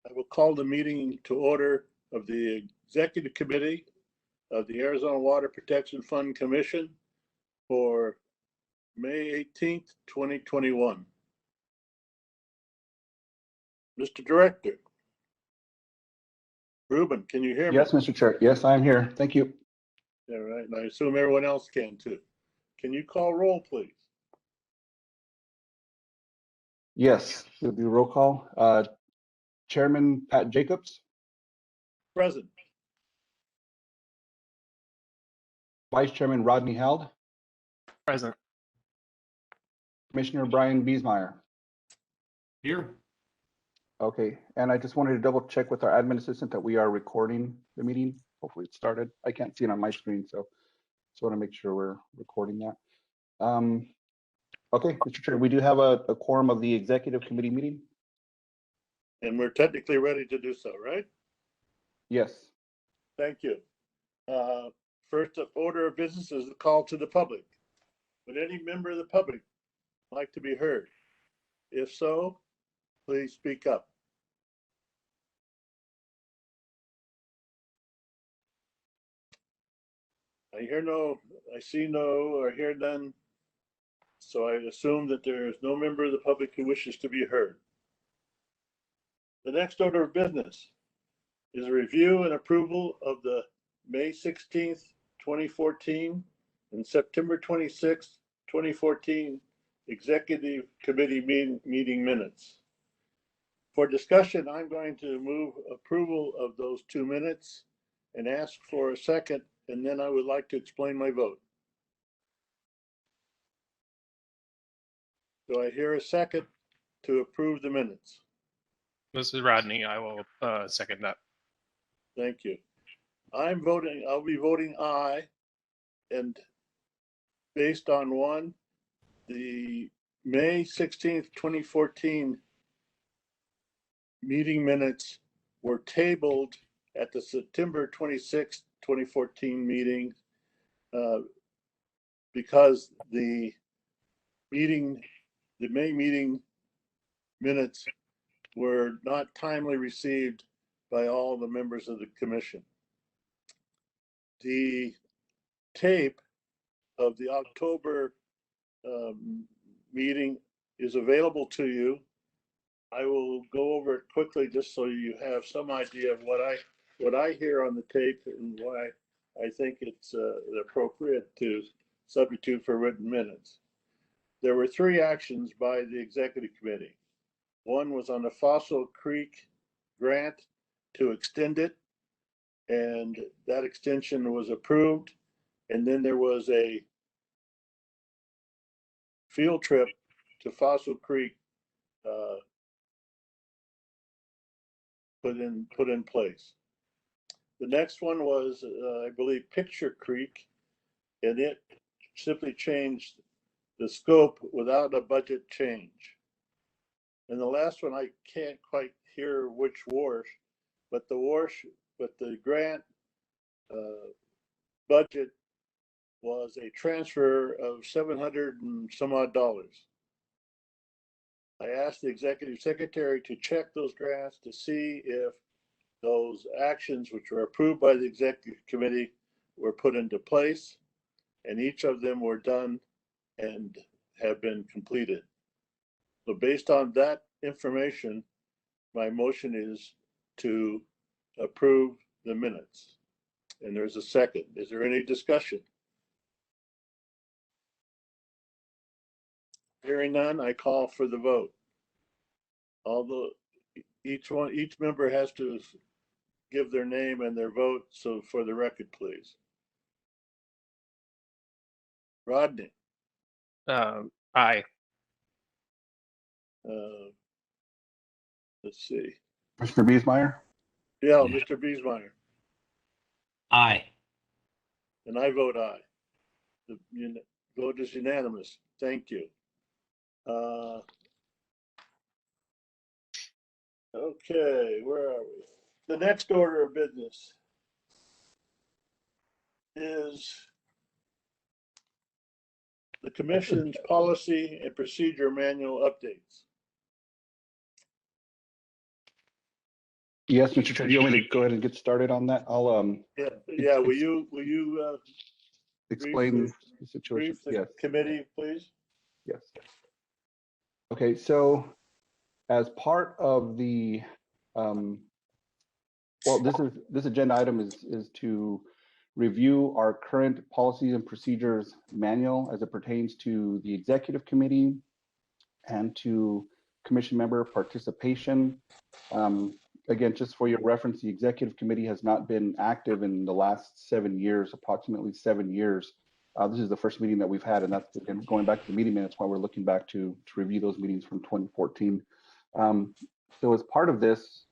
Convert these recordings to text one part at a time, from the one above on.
I will call the meeting to order of the Executive Committee of the Arizona Water Protection Fund Commission for May 18th, 2021. Mr. Director. Ruben, can you hear me? Yes, Mr. Chair. Yes, I'm here. Thank you. All right, and I assume everyone else can too. Can you call roll, please? Yes, we'll do roll call. Chairman Pat Jacobs, Present. Vice Chairman Rodney Held, Present. Commissioner Brian Biesmeyer. Here. Okay, and I just wanted to double check with our admin assistant that we are recording the meeting. Hopefully it started. I can't see it on my screen, so just want to make sure we're recording that. Okay, Mr. Chair, we do have a quorum of the Executive Committee meeting. And we're technically ready to do so, right? Yes. Thank you. First order of business is the call to the public. Would any member of the public like to be heard? If so, please speak up. I see no or hear none. So I assume that there is no member of the public who wishes to be heard. The next order of business is a review and approval of the May 16th, 2014 and September 26th, 2014 Executive Committee meeting minutes. For discussion, I'm going to move approval of those 2 minutes and ask for a second, and then I would like to explain my vote. Do I hear a second to approve the minutes? This is Rodney. I will second that. Thank you. I'll be voting aye, and based on one, the May 16th, 2014 meeting minutes were tabled at the September 26th, 2014 meeting because the May meeting minutes were not timely received by all the members of the commission. The tape of the October meeting is available to you. I will go over it quickly just so you have some idea of what I hear on the tape and why I think it's appropriate to substitute for written minutes. There were 3 actions by the executive committee. One was on the Fossil Creek grant to extend it, and that extension was approved. And then there was a field trip to Fossil Creek put in place. The next one was, I believe, Picture Creek, and it simply changed the scope without a budget change. And the last one, I can't quite hear which wash, but the grant budget was a transfer of $700 and some odd. I asked the executive secretary to check those grants to see if those actions which were approved by the executive committee were put into place, and each of them were done and have been completed. So based on that information, my motion is to approve the minutes. And there's a second. Is there any discussion? Hearing none, I call for the vote. Although each member has to give their name and their vote, so for the record, please. Rodney. Aye. Let's see. Mr. Biesmeyer? Yeah, Mr. Biesmeyer. Aye. And I vote aye. The vote is unanimous. Thank you. Okay, where are we? The next order of business is the Commission's policy and procedure manual updates. Yes, Mr. Chair, do you want me to go ahead and get started on that? I'll Yeah, will you explain the situation. brief the Yes, committee, please? yes. Okay, so as part of the, well, this agenda item is to review our current policies and procedures manual as it pertains to the executive committee and to commission member participation. Again, just for your reference, the executive committee has not been active in the last 7 years, approximately 7 years. This is the first meeting that we've had, and that's again, going back to the meeting minutes, why we're looking back to review those meetings from 2014. So as part of this,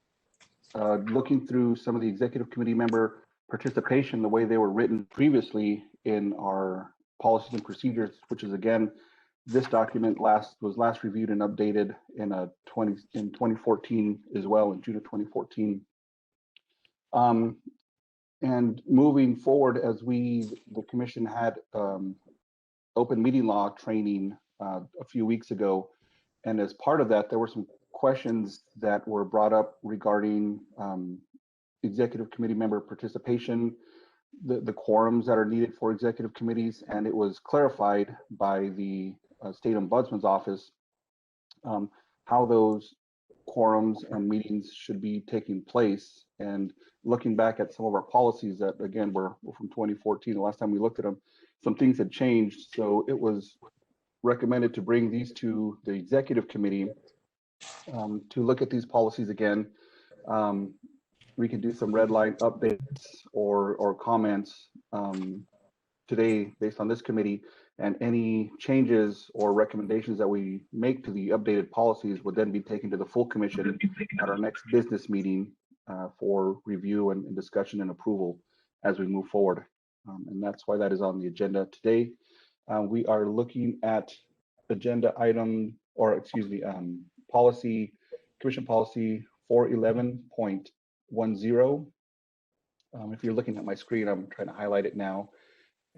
looking through some of the executive committee member participation, the way they were written previously in our policies and procedures, which is again, this document was last reviewed and updated in 2014 as well, in June of 2014. And moving forward, as the commission had open meeting law training a few weeks ago, and as part of that, there were some questions that were brought up regarding executive committee member participation, the quorums that are needed for executive committees, and it was clarified by the State Ombudsman's Office how those quorums and meetings should be taking place. And looking back at some of our policies that, again, were from 2014, the last time we looked at them, some things had changed. So it was recommended to bring these to the executive committee to look at these policies again. We could do some red line updates or comments today based on this committee, and any changes or recommendations that we make to the updated policies would then be taken to the full commission at our next business meeting for review and discussion and approval as we move forward. And that's why that is on the agenda today. We are looking at agenda item, or excuse me, commission policy 411.10. If you're looking at my screen, I'm trying to highlight it now.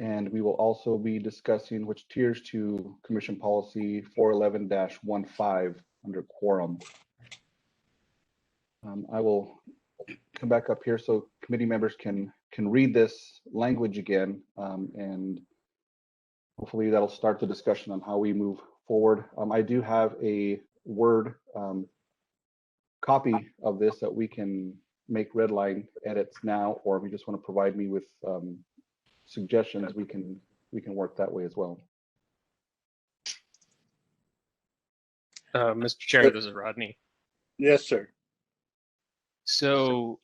And we will also be discussing which tiers to commission policy 411-15 under quorum. I will come back up here so committee members can read this language again, and hopefully that'll start the discussion on how we move forward. I do have a Word copy of this that we can make red line edits now, or if you just want to provide me with suggestions, we can work that way as well. Mr. Chair, this is Rodney. Yes, sir. So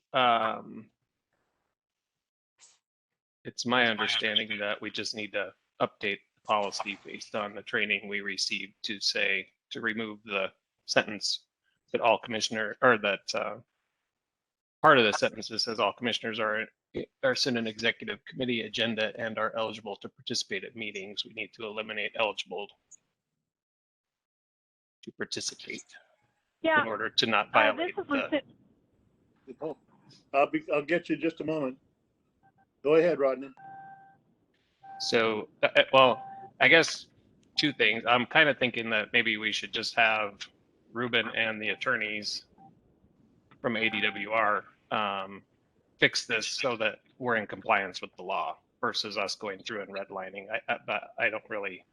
it's my understanding that we just need to update the policy based on the training we received to say to remove the sentence that all commissioner, or that part of the sentence that says all commissioners are in an executive committee agenda and are eligible to participate at meetings. We need to eliminate eligible to participate in order to not violate the. Oh, I'll get you in just a moment. Go ahead, Rodney. So, well, I guess two things. I'm kind of thinking that maybe we should just have Ruben and the attorneys from ADWR fix this so that we're in compliance with the law versus us going through and redlining. But I don't really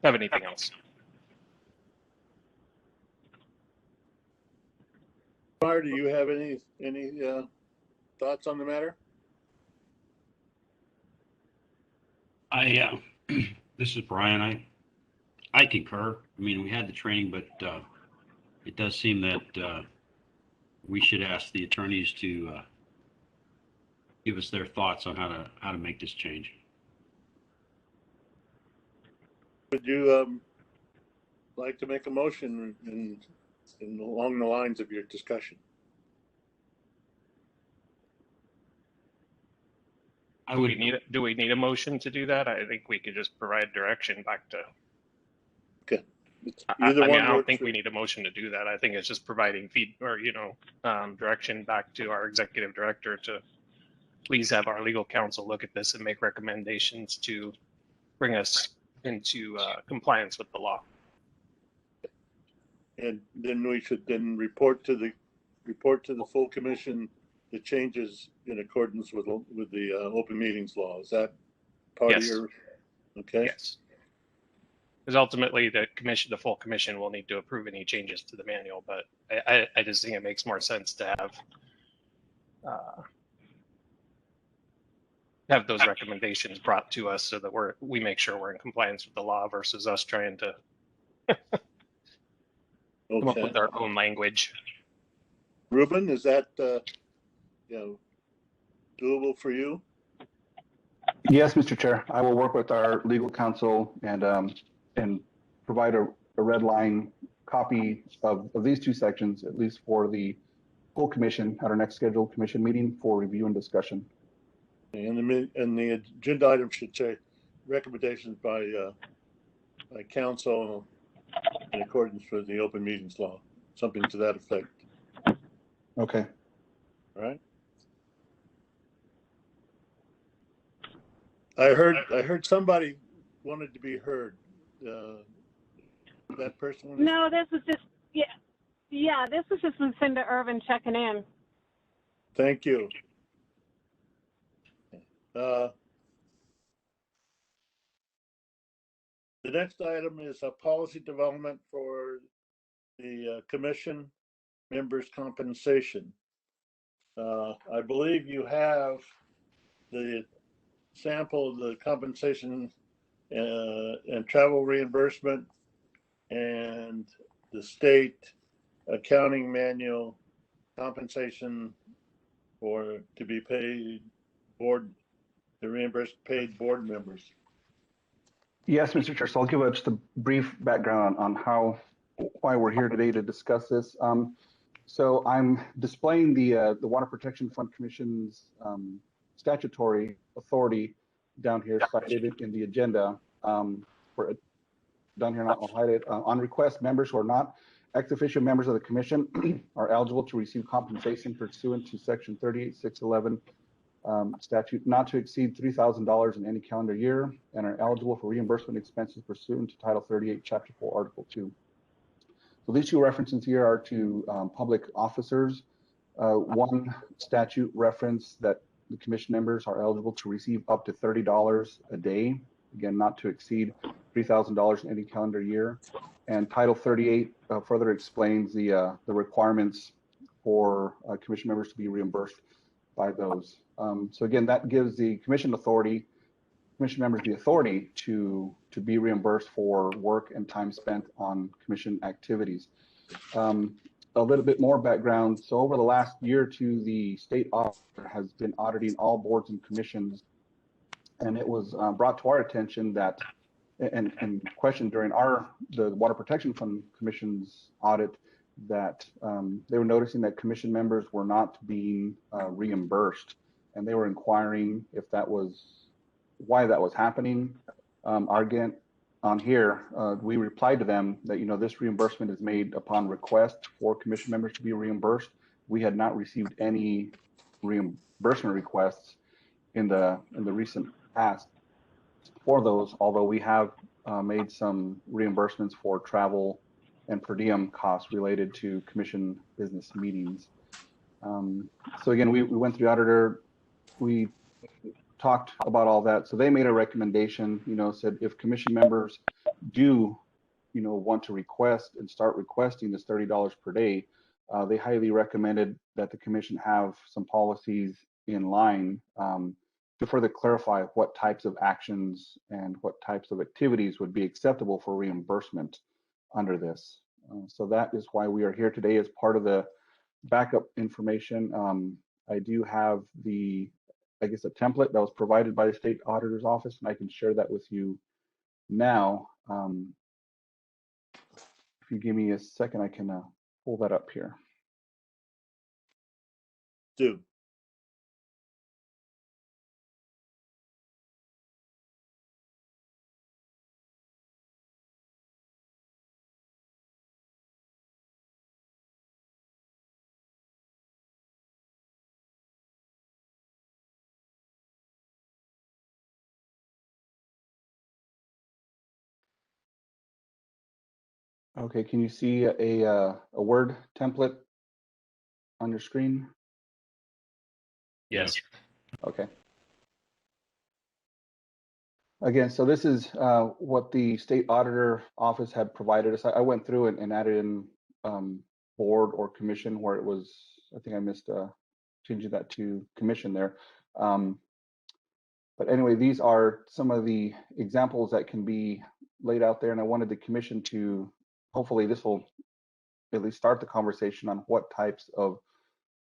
have anything else. Mar, do you have any thoughts on the matter? This is Brian. I concur. I mean, we had the training, but it does seem that we should ask the attorneys to give us their thoughts on how to make this change. Would you like to make a motion in along the lines of your discussion? Do we need a motion to do that? I think we could just provide direction back to. Okay. I don't think we need a motion to do that. I think it's just providing direction back to our executive director to please have our legal counsel look at this and make recommendations to bring us into compliance with the law. And then we should then report to the full commission the changes in accordance with the open meetings law. Is that part of Yes. your, okay? Yes. Because ultimately the full commission will need to approve any changes to the manual, but I just think it makes more sense to have those recommendations brought to us so that we make sure we're in compliance with the law versus us trying to come up Okay. with our own language. Ruben, is that, doable for you? Yes, Mr. Chair, I will work with our legal counsel and provide a red line copy of these two sections, at least for the full commission at our next scheduled commission meeting for review and discussion. And the agenda item should say recommendations by council in accordance with the open meetings law, something to that effect. Okay. All right. I heard somebody wanted to be heard. That person? No, this was just, yeah, this was just Lucinda Irvin checking in. Thank you. The next item is a policy development for the commission members' compensation. I believe you have the sample of the compensation and travel reimbursement and the state accounting manual compensation to be paid the reimbursed paid board members. Yes, Mr. Chair. So I'll give just a brief background on why we're here today to discuss this. So I'm displaying the Water Protection Fund Commission's statutory authority down here cited in the agenda. Down here, I'll hide it. On request, members who are not ex officio members of the commission are eligible to receive compensation pursuant to section 38611 statute not to exceed $3,000 in any calendar year and are eligible for reimbursement expenses pursuant to Title 38, Chapter 4, Article 2. So these two references here are to public officers. One statute reference that the commission members are eligible to receive up to $30 a day, again, not to exceed $3,000 in any calendar year. And Title 38 further explains the requirements for commission members to be reimbursed by those. So again, that gives the commission members the authority to be reimbursed for work and time spent on commission activities. A little bit more background. So over the last year or two, the state auditor has been auditing all boards and commissions, and it was brought to our attention that, and questioned during the Water Protection Fund Commission's audit, that they were noticing that commission members were not being reimbursed, and they were inquiring if why that was happening. Again, on here, we replied to them that this reimbursement is made upon request for commission members to be reimbursed. We had not received any reimbursement requests in the recent past for those, although we have made some reimbursements for travel and per diem costs related to commission business meetings. So again, we went through the auditor, we talked about all that. So they made a recommendation, said if commission members do, want to request and start requesting this $30 per day, they highly recommended that the commission have some policies in line to further clarify what types of actions and what types of activities would be acceptable for reimbursement under this. So that is why we are here today as part of the backup information. I do have a template that was provided by the state auditor's office, and I can share that with you now. If you give me a second, I can pull that up here. Do. Okay, can you see a Word template on your screen? Yes. Okay. Again, so this is what the state auditor office had provided us. I went through and added in board or commission where it was, I think I missed changing that to commission there. But anyway, these are some of the examples that can be laid out there. And I wanted the commission to, hopefully this will at least start the conversation on what types of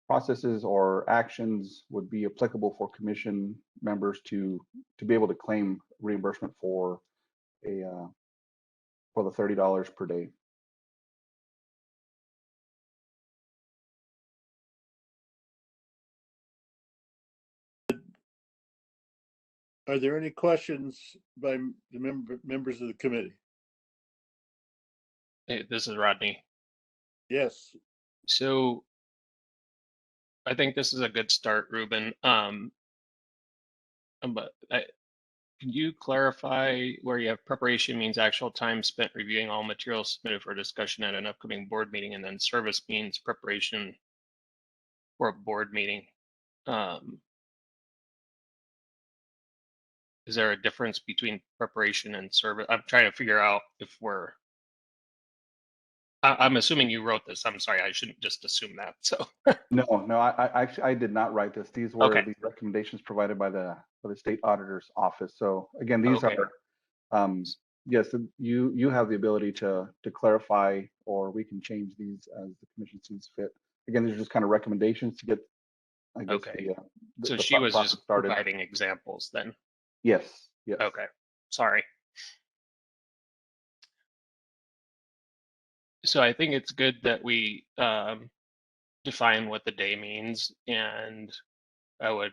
processes or actions would be applicable for commission members to be able to claim reimbursement for for the $30 per day. Are there any questions by the members of the committee? Hey, this is Rodney. Yes. So I think this is a good start, Ruben. But can you clarify where you have preparation means actual time spent reviewing all materials submitted for discussion at an upcoming board meeting, and then service means preparation for a board meeting? Is there a difference between preparation and service? I'm trying to figure out if we're. I'm assuming you wrote this. I'm sorry, I shouldn't just assume that. So. No, I actually I did not write this. These were Okay. the recommendations provided by the state auditor's office. So again, these Okay. are yes, you have the ability to clarify, or we can change these as the commission sees fit. Again, these are just kind of recommendations to get, I guess, Okay. the So she thought was process just started. providing examples then. Yes. Yes. Okay. Sorry. So I think it's good that we define what the day means, and I would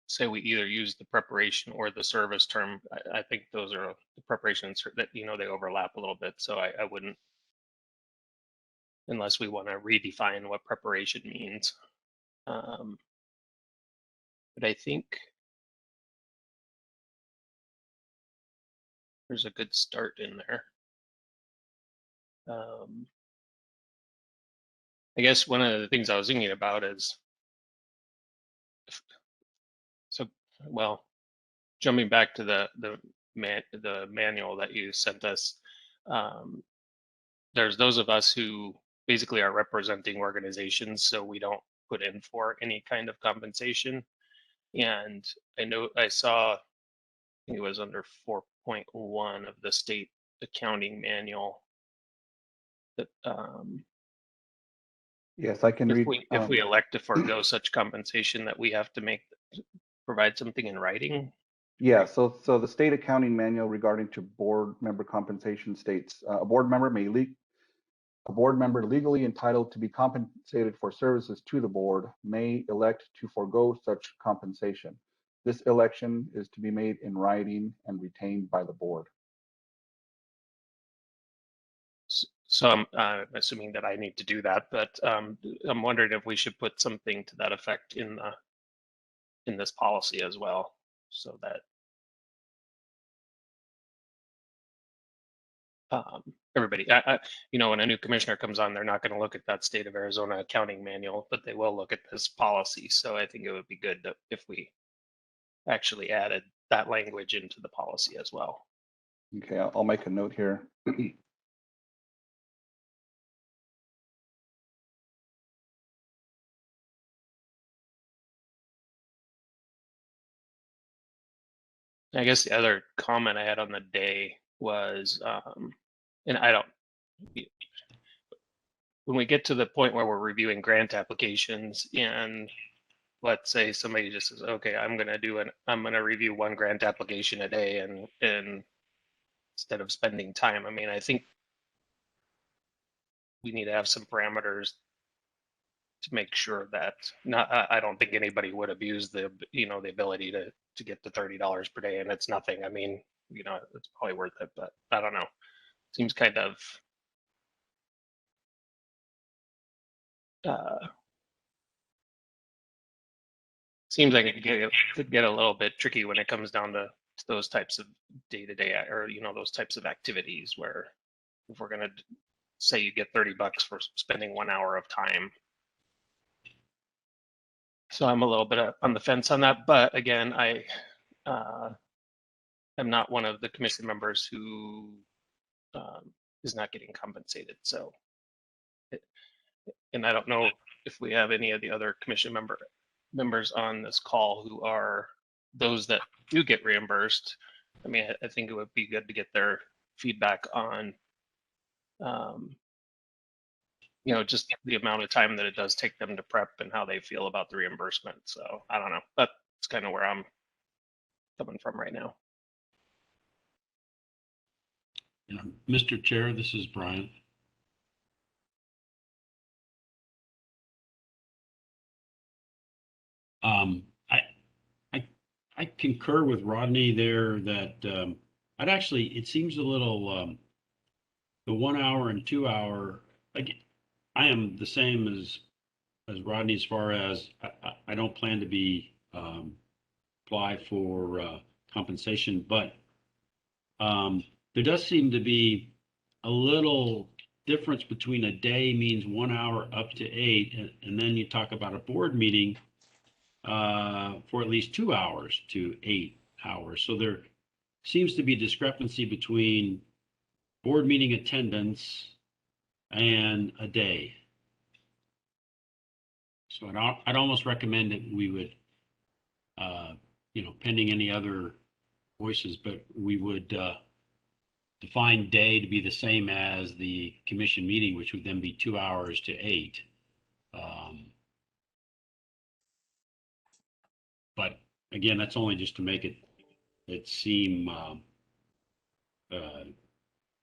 say we either use the preparation or the service term. I think those are the preparations that, they overlap a little bit. So I wouldn't, unless we want to redefine what preparation means. But I think there's a good start in there. I guess one of the things I was thinking about is, well, jumping back to the manual that you sent us, there's those of us who basically are representing organizations, so we don't put in for any kind of compensation. And I saw, I think it was under 4.1 of the state accounting manual that Yes, I can read. if we elect to forego such compensation, that we have to provide something in writing. Yeah, so the state accounting manual regarding to board member compensation states a board member legally entitled to be compensated for services to the board may elect to forego such compensation. This election is to be made in writing and retained by the board. So I'm assuming that I need to do that, but I'm wondering if we should put something to that effect in this policy as well, so that everybody, when a new commissioner comes on, they're not going to look at that state of Arizona accounting manual, but they will look at this policy. So I think it would be good if we actually added that language into the policy as well. Okay, I'll make a note here. I guess the other comment I had on the day was, and I don't, when we get to the point where we're reviewing grant applications, and let's say somebody just says, okay, I'm going to review one grant application a day, and instead of spending time, I mean, I think we need to have some parameters to make sure that I don't think anybody would abuse the ability to get the $30 per day, and it's nothing. I mean, it's probably worth it, but I don't know. Seems kind of seems like it could get a little bit tricky when it comes down to those types of day-to-day, or those types of activities where if we're going to say you get $30 for spending 1 hour of time. So I'm a little bit on the fence on that, but again, I am not one of the commission members who is not getting compensated. So, and I don't know if we have any of the other commission members on this call who are those that do get reimbursed. I mean, I think it would be good to get their feedback on, you know, just the amount of time that it does take them to prep and how they feel about the reimbursement. So I don't know. That's kind of where I'm coming from right now. Mr. Chair, this is Brian. I concur with Rodney there that I'd actually, it seems a little, the 1 hour and 2 hour, like I am the same as Rodney as far as I don't plan to be apply for compensation, but there does seem to be a little difference between a day means 1 hour up to 8, and then you talk about a board meeting for at least 2 hours to 8 hours. So there seems to be discrepancy between board meeting attendance and a day. So I'd almost recommend that we would, you know, pending any other voices, but we would define day to be the same as the commission meeting, which would then be 2 hours to 8. But again, that's only just to make it seem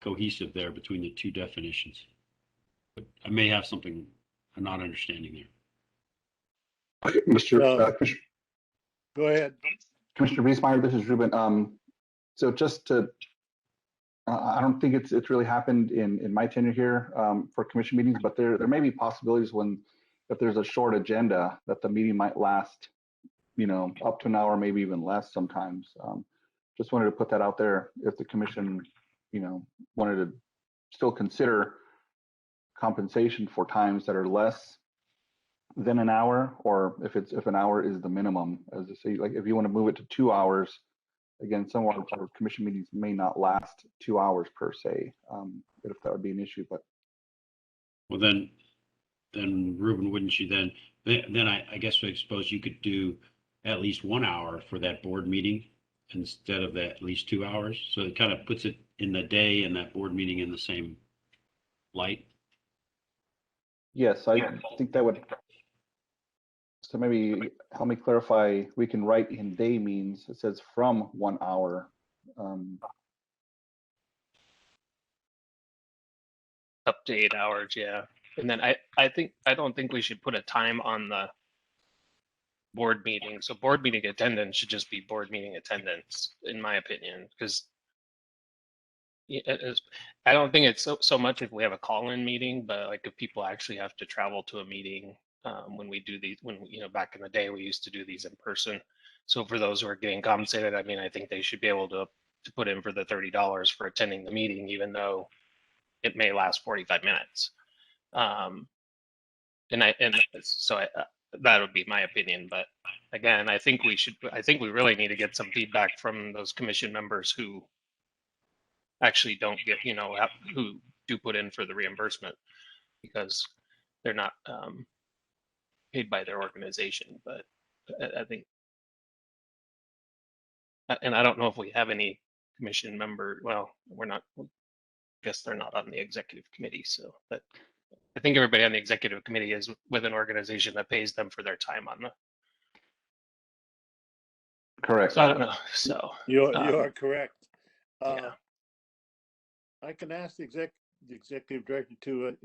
cohesive there between the two definitions. But I may have something I'm not understanding there. Okay, Commissioner, Go ahead. Commissioner Wiesmeyer, this is Ruben. So just to, I don't think it's really happened in my tenure here for commission meetings, but there may be possibilities if there's a short agenda that the meeting might last, you know, up to an hour, maybe even less sometimes. Just wanted to put that out there if the commission, you know, wanted to still consider compensation for times that are less than an hour, or if an hour is the minimum, as I say, like if you want to move it to 2 hours, again, some of our commission meetings may not last 2 hours per se, if that would be an issue. But well, then Ruben, wouldn't you then I guess I suppose you could do at least 1 hour for that board meeting instead of that at least 2 hours. So it kind of puts it in the day and that board meeting in the same light. yes, I think that would. So maybe help me clarify. We can write in day means it says from 1 hour. Up to 8 hours, yeah. And then I don't think we should put a time on the board meeting. So board meeting attendance should just be board meeting attendance, in my opinion, because I don't think it's so much if we have a call-in meeting, but like if people actually have to travel to a meeting, when we do these, you know, back in the day, we used to do these in person. So for those who are getting compensated, I mean, I think they should be able to put in for the $30 for attending the meeting, even though it may last 45 minutes. That would be my opinion. But again, I think we really need to get some feedback from those commission members who actually don't get, you know, who do put in for the reimbursement, because they're not paid by their organization. But I think, and I don't know if we have any commission member. Well, we're not. I guess they're not on the executive committee. So, but I think everybody on the executive committee is with an organization that pays them for their time on the. Correct. So I don't know. So You are correct. Yeah. I can ask the executive director to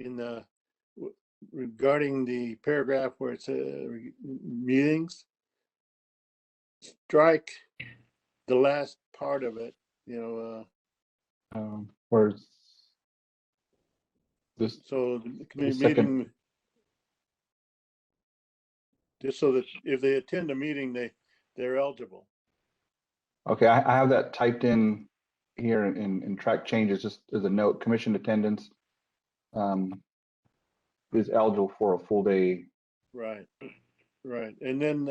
regarding the paragraph where it's meetings, strike the last part of it, you know, Where's this? so the committee second- meeting, just so that if they attend a meeting, they're eligible. Okay, I have that typed in here in track changes, just as a note, commission attendance is eligible for a full day. Right, right. And then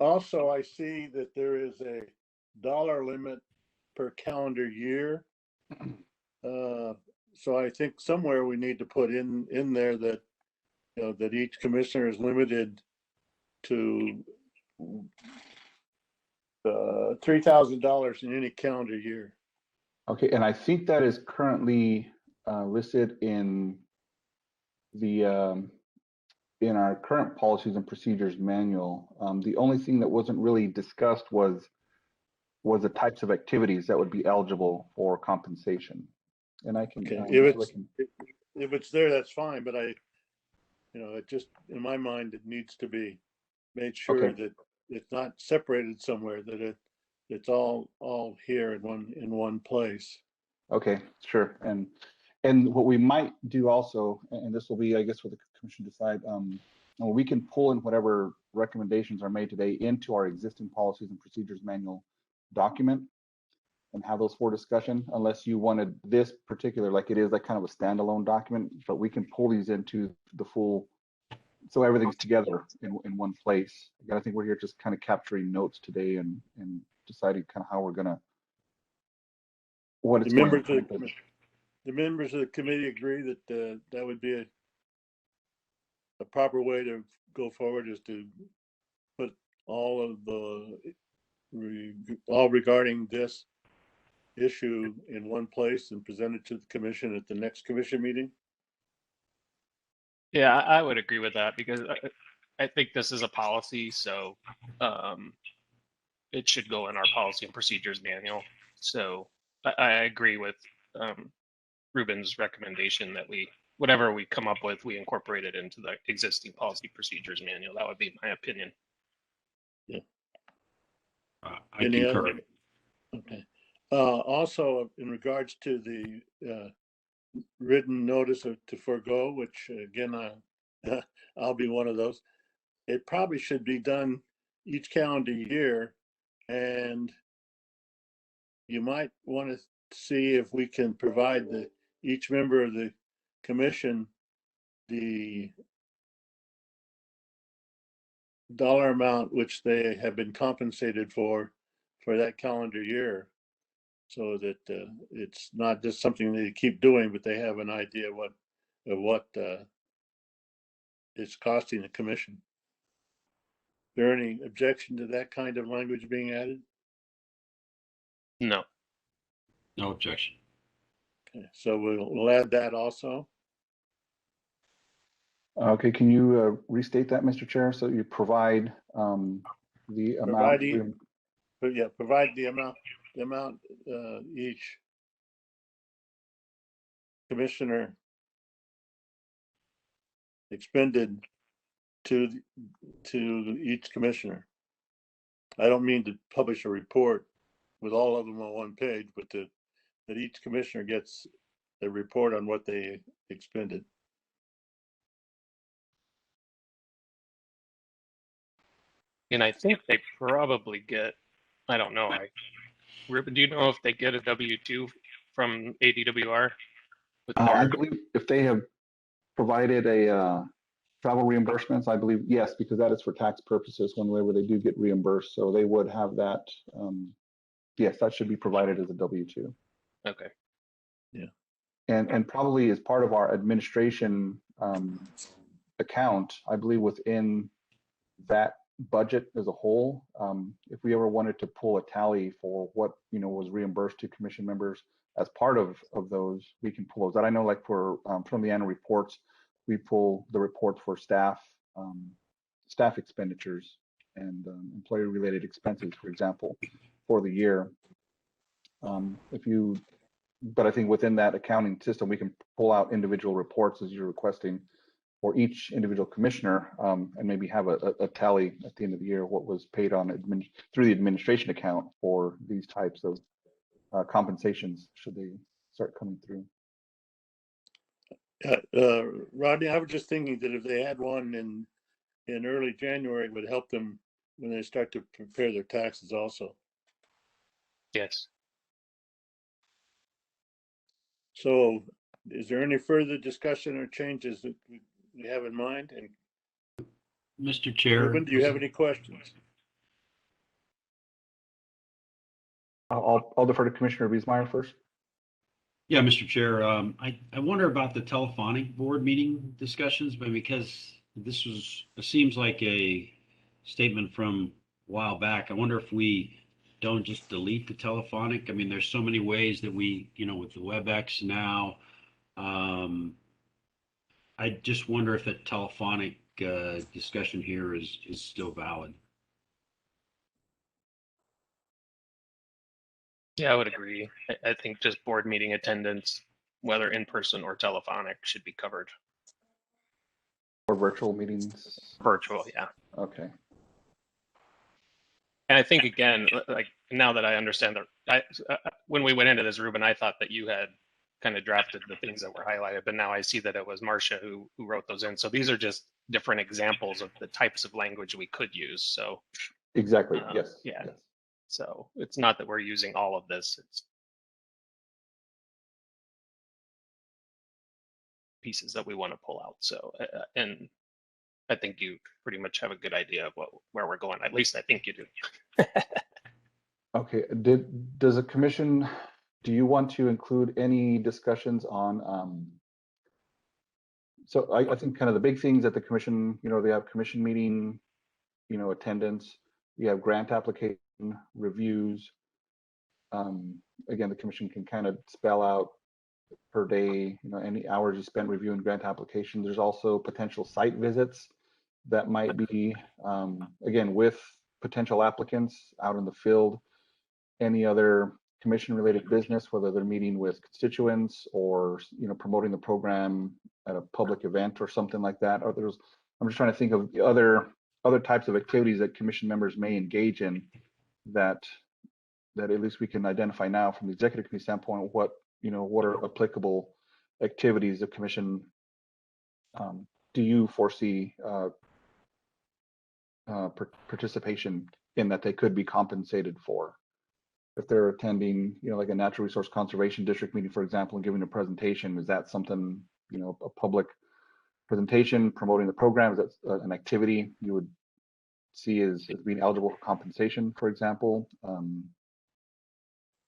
also I see that there is a dollar limit per calendar year. So I think somewhere we need to put in there that, you know, that each commissioner is limited to $3,000 in any calendar year. Okay, and I think that is currently listed in the in our current policies and procedures manual. The only thing that wasn't really discussed was the types of activities that would be eligible for compensation. And I can, Okay, if it's there, that's fine, but you know, it just, in my mind, it needs to be made sure Okay. that it's not separated somewhere, that it's all here in one place. Okay, sure. And what we might do also, and this will be, I guess, what the commission decide, we can pull in whatever recommendations are made today into our existing policies and procedures manual document and have those for discussion, unless you wanted this particular, like it is like kind of a standalone document, but we can pull these into the full, so everything's together in one place. Again, I think we're here just kind of capturing notes today and deciding kind of how we're gonna, what it's The going members to of the members of the committee agree that that would be a proper way to go forward, is to put all of all regarding this issue in one place and present it to the commission at the next commission meeting. Yeah, I would agree with that because I think this is a policy, so it should go in our policy and procedures manual. So I agree with Ruben's recommendation that whatever we come up with, we incorporate it into the existing policy procedures manual. That would be my opinion. I Any concur. other? Okay. Also, in regards to the written notice to forego, which again, I'll be one of those. It probably should be done each calendar year, and you might want to see if we can provide each member of the commission the dollar amount which they have been compensated for that calendar year, so that it's not just something they keep doing, but they have an idea of what it's costing the commission. Is there any objection to that kind of language being added? No. No objection. Okay, so we'll add that also. Okay, can you restate that, Mr. Chair, so you provide the amount? Provide the amount each commissioner expended to each commissioner. I don't mean to publish a report with all of them on one page, but that each commissioner gets a report on what they expended. And I think they probably get, I don't know. Ruben, do you know if they get a W-2 from ADWR? With I their, believe if they have provided a travel reimbursements, I believe, yes, because that is for tax purposes whenever they do get reimbursed. So they would have that. Yes, that should be provided as a W-2. okay. And probably as part of our administration account, I believe within that budget as a whole, if we ever wanted to pull a tally for what was reimbursed to commission members as part of those, we can pull those out. I know, like for from the annual reports, we pull the reports for staff expenditures and employee related expenses, for example, for the year. But I think within that accounting system, we can pull out individual reports as you're requesting for each individual commissioner, and maybe have a tally at the end of the year what was paid on through the administration account for these types of compensations should they start coming through. Rodney, I was just thinking that if they had one in early January, it would help them when they start to prepare their taxes also. Yes. So is there any further discussion or changes that we have in mind? And Mr. Chair. Ruben, do you have any questions? I'll defer to Commissioner Wiesmeyer first. Yeah, Mr. Chair, I wonder about the telephonic board meeting discussions, but because this it seems like a statement from a while back. I wonder if we don't just delete the telephonic. I mean, there's so many ways that we, with the WebEx now, I just wonder if a telephonic discussion here is still valid. Yeah, I would agree. I think just board meeting attendance, whether in person or telephonic, should be covered. Or virtual meetings. Virtual, yeah. Okay. And I think, again, like now that I understand that, when we went into this, Ruben, I thought that you had kind of drafted the things that were highlighted, but now I see that it was Marcia who wrote those in. So these are just different examples of the types of language we could use. So Exactly. Yes. yeah. Yes. So it's not that we're using all of this. It's pieces that we want to pull out. So, and I think you pretty much have a good idea of where we're going. At least I think you do. Okay. Does a commission, do you want to include any discussions on, so I think kind of the big things at the commission, they have commission meeting, attendance, you have grant application reviews. Again, the commission can kind of spell out per day, any hours you spent reviewing grant applications. There's also potential site visits that might be, again, with potential applicants out in the field. Any other commission related business, whether they're meeting with constituents or, promoting the program at a public event or something like that. Or I'm just trying to think of the other types of activities that commission members may engage in that at least we can identify now from the executive committee standpoint, what are applicable activities the commission do you foresee participation in that they could be compensated for? If they're attending, like a natural resource conservation district meeting, for example, and giving a presentation, is that something, a public presentation promoting the program? Is that an activity you would see as being eligible for compensation, for example?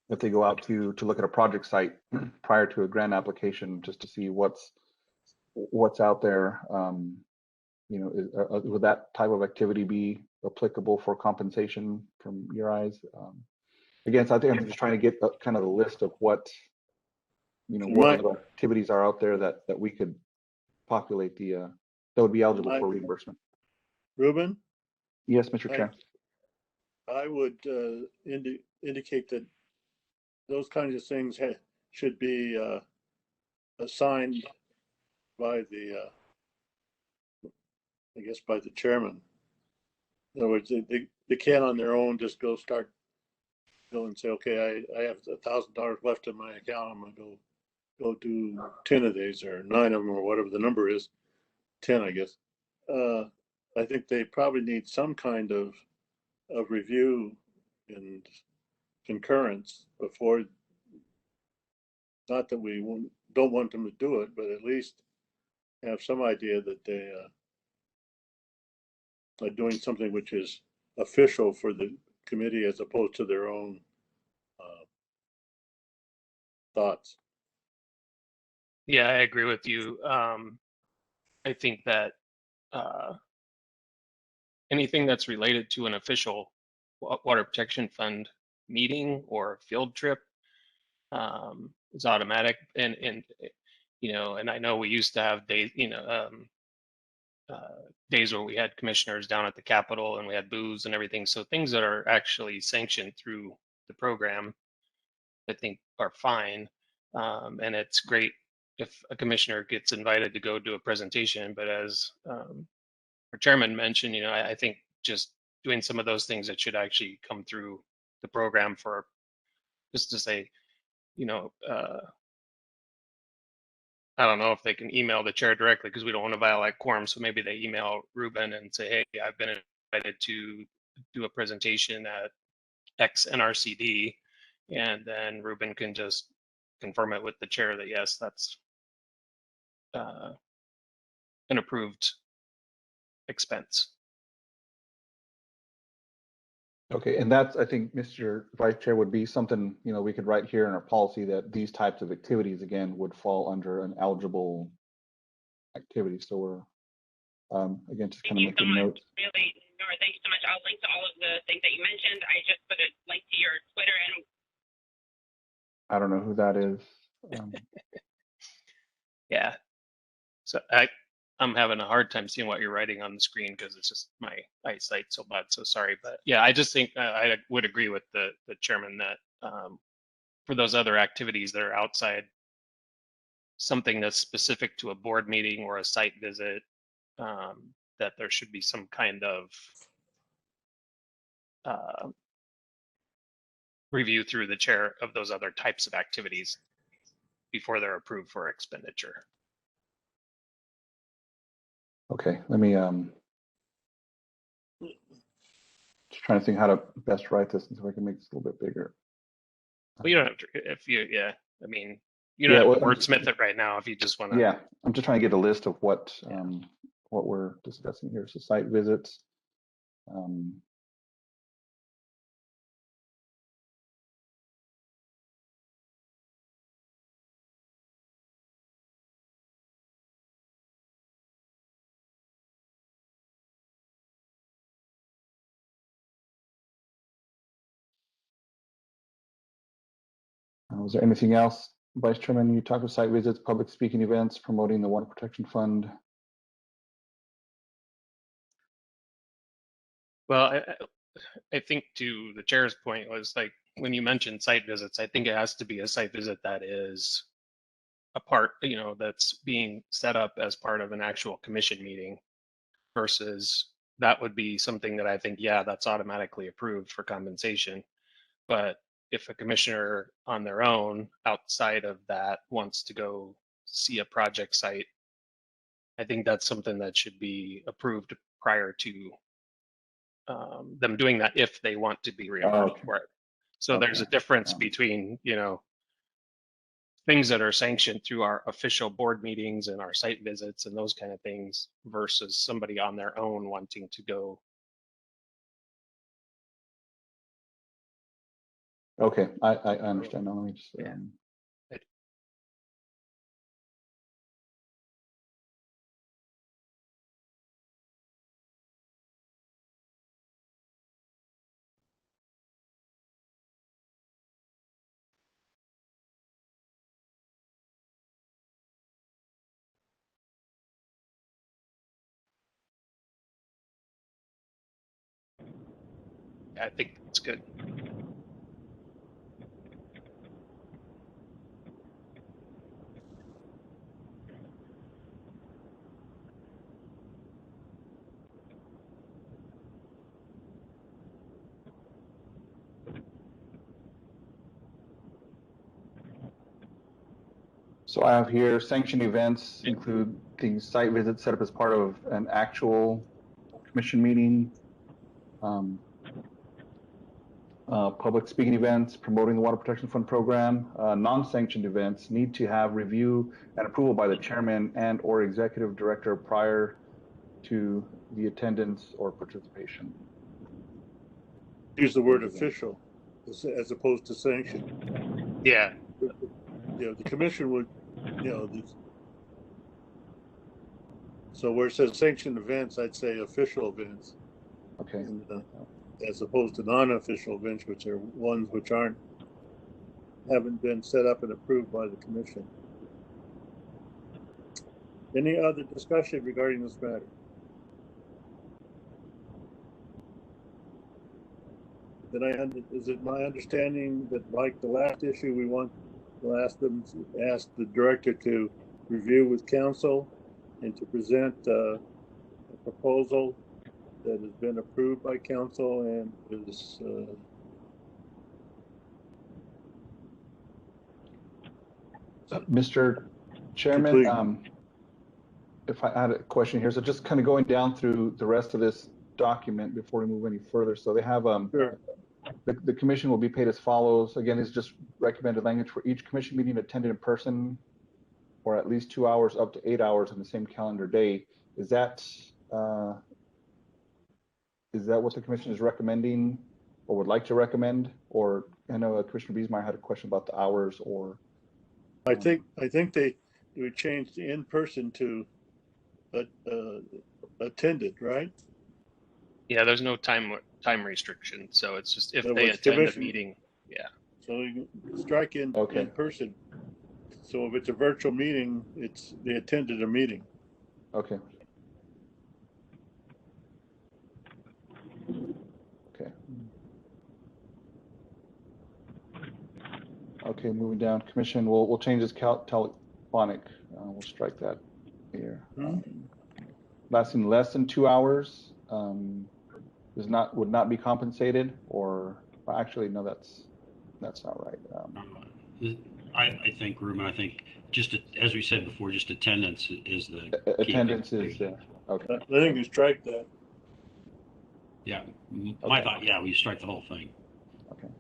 If they go out to look at a project site prior to a grant application, just to see what's out there, would that type of activity be applicable for compensation from your eyes? Again, so I think I'm just trying to get kind of the list of what other activities are out there that we could populate that would be eligible for reimbursement. Ruben? Yes, Mr. Chair. I would indicate that those kinds of things should be assigned by the, I guess, by the chairman. In other words, they can't on their own just go and say, okay, I have $1,000 left in my account. I'm gonna go do 10 of these or 9 of them or whatever the number is, 10, I guess. I think they probably need some kind of review and concurrence before, not that we don't want them to do it, but at least have some idea that they are doing something which is official for the committee as opposed to their own thoughts. Yeah, I agree with you. I think that anything that's related to an official water protection fund meeting or field trip is automatic. And I know we used to have days, days where we had commissioners down at the Capitol and we had booths and everything. So things that are actually sanctioned through the program, I think, are fine. And it's great if a commissioner gets invited to go do a presentation. But as our chairman mentioned, I think just doing some of those things that should actually come through the program for just to say, I don't know if they can email the chair directly because we don't want to violate quorum. So maybe they email Ruben and say, hey, I've been invited to do a presentation at X NRCD. And then Ruben can just confirm it with the chair that yes, that's an approved expense. Okay, and that's, I think, Mr. Vice Chair, would be something, you know, we could write here in our policy that these types of activities, again, would fall under an eligible activity. So we're, again, just kind of Thank you making so notes. much. Really, Nora, thanks so much. I'll link to all of the things that you mentioned. I just put a link to your Twitter and I don't know who that is. Yeah. So I'm having a hard time seeing what you're writing on the screen because it's just my eyesight so bad. So sorry, but yeah, I just think I would agree with the chairman that for those other activities that are outside something that's specific to a board meeting or a site visit, that there should be some kind of review through the chair of those other types of activities before they're approved for expenditure. Okay, let me, just trying to think how to best write this so I can make this a little bit bigger. Well, you don't have to, if you, yeah, I mean, you Yeah, don't well, have to wordsmith it right now if you just want to. Yeah, I'm just trying to get a list of what we're discussing here. So site visits. Was there anything else, Vice Chairman? You talked of site visits, public speaking events, promoting the Water Protection Fund. Well, I think to the chair's point was like, when you mentioned site visits, I think it has to be a site visit that is a part, you know, that's being set up as part of an actual commission meeting versus that would be something that I think, yeah, that's automatically approved for compensation. But if a commissioner on their own outside of that wants to go see a project site, I think that's something that should be approved prior to them doing that if they want to be reimbursed for it. So there's a difference between, you know, things that are sanctioned through our official board meetings and our site visits and those kind of things versus somebody on their own wanting to go. Okay, I understand. Now let me just. Yeah. I think it's good. So I have here sanctioned events include things site visits set up as part of an actual commission meeting, public speaking events, promoting the Water Protection Fund program. Non-sanctioned events need to have review and approval by the chairman and or executive director prior to the attendance or participation. Use the word official as opposed to sanction. Yeah. You know, the commission would, you know, so where it says sanctioned events, I'd say official events. Okay. And, as opposed to non-official events, which are ones which haven't been set up and approved by the commission. Any other discussion regarding this matter? Then is it my understanding that, like the last issue, we'll ask the director to review with council and to present a proposal that has been approved by council and is Mr. Chairman, if I had a question here, so just kind of going down through the rest of this document before we move any further. So they have sure. The commission will be paid as follows. Again, it's just recommended language for each commission meeting attended in person or at least 2 hours up to 8 hours in the same calendar day. Is that what the commission is recommending or would like to recommend? Or I know Commissioner Biesmeyer had a question about the hours or. I think they changed in person to attended, right? Yeah, there's no time restriction, so it's just if That they was attend a commission. meeting. Yeah. So you can strike in person. So if it's a virtual meeting, they attended a meeting. Okay. Okay. Okay, moving down. Commission, we'll change this telephonic. We'll strike that here. Lasting less than 2 hours would not be compensated, or actually no, that's not right. I think, Ruben, I think just as we said before, just attendance is the attendance is okay. I think you strike that. Yeah, my thought. Yeah, we strike the whole thing. Okay.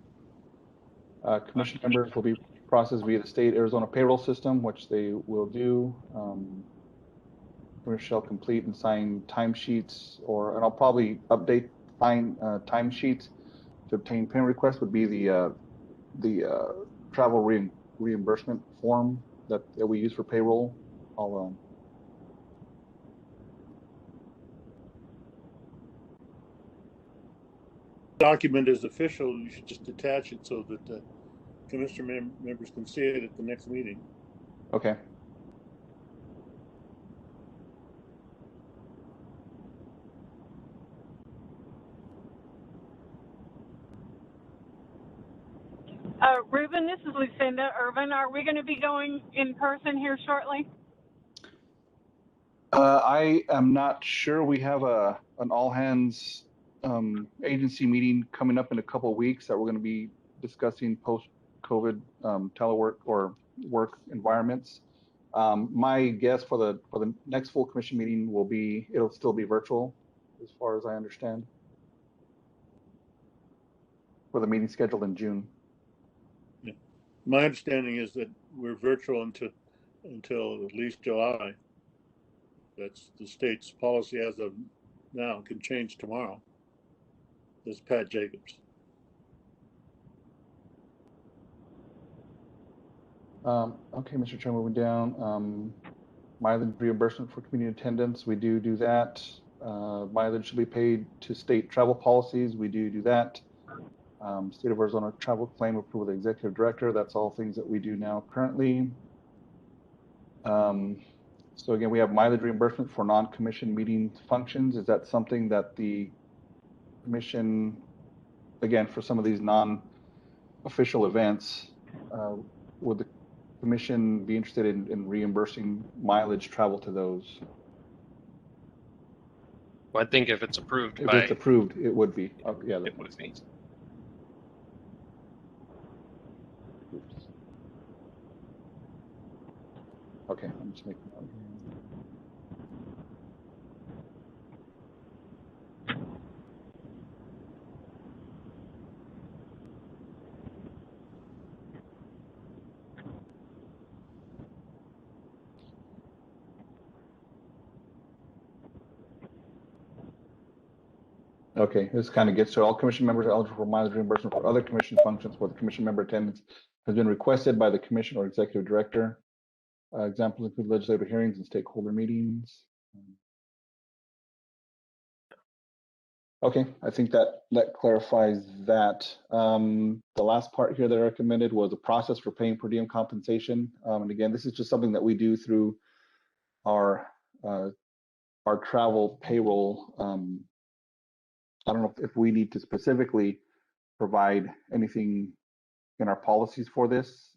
Commission members will be processed via the state Arizona payroll system, which they will do. Shall complete and sign timesheets, and I'll probably update timesheets to obtain payment requests would be the travel reimbursement form that we use for payroll. I'll document is official. You should just attach it so that the commissioner members can see it at the next meeting. Okay. Ruben, this is Lucinda Irvin. Are we going to be going in person here shortly? I am not sure. We have an all hands agency meeting coming up in a couple of weeks that we're going to be discussing post-COVID telework or work environments. My guess for the next full commission meeting will be it'll still be virtual, as far as I understand, for the meeting scheduled in June. Yeah. My understanding is that we're virtual until at least July. That's the state's policy as of now. Can change tomorrow. This is Pat Jacobs. Okay, Mr. Chair, moving down. Mileage reimbursement for community attendance, we do that. Mileage should be paid to state travel policies, we do that. State of Arizona travel claim approved with the executive director, that's all things that we do now currently. So again, we have mileage reimbursement for non-commission meeting functions. Is that something that the commission, again, for some of these non-official events, would the commission be interested in reimbursing mileage travel to those? Well, I think if it's approved if it's approved, it would be. Yeah, it would be. Okay, I'm just making note here. Okay, this kind of gets to all commission members are eligible for mileage reimbursement for other commission functions where the commission member attendance has been requested by the commission or executive director. Examples include legislative hearings and stakeholder meetings. Okay, I think that clarifies that. The last part here that I recommended was a process for paying per diem compensation. And again, this is just something that we do through our travel payroll. I don't know if we need to specifically provide anything in our policies for this.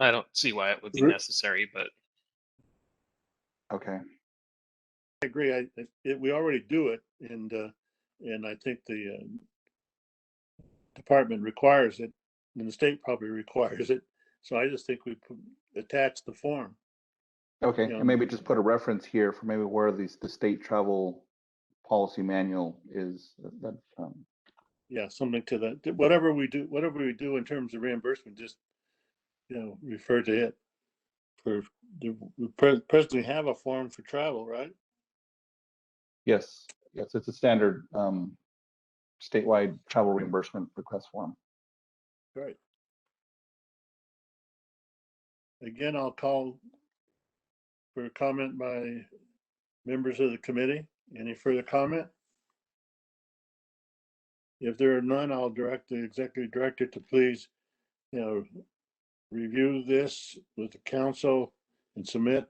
I don't see why it would be necessary, but okay. I agree. We already do it, and I think the department requires it, and the state probably requires it. So I just think we attach the form. Okay, and maybe just put a reference here for maybe where the state travel policy manual is. That Yeah, something to that. Whatever we do in terms of reimbursement, just, refer to it. We presently have a form for travel, right? yes, it's a standard statewide travel reimbursement request form. Right. Again, I'll call for a comment by members of the committee. Any further comment? If there are none, I'll direct the executive director to please, review this with the council and submit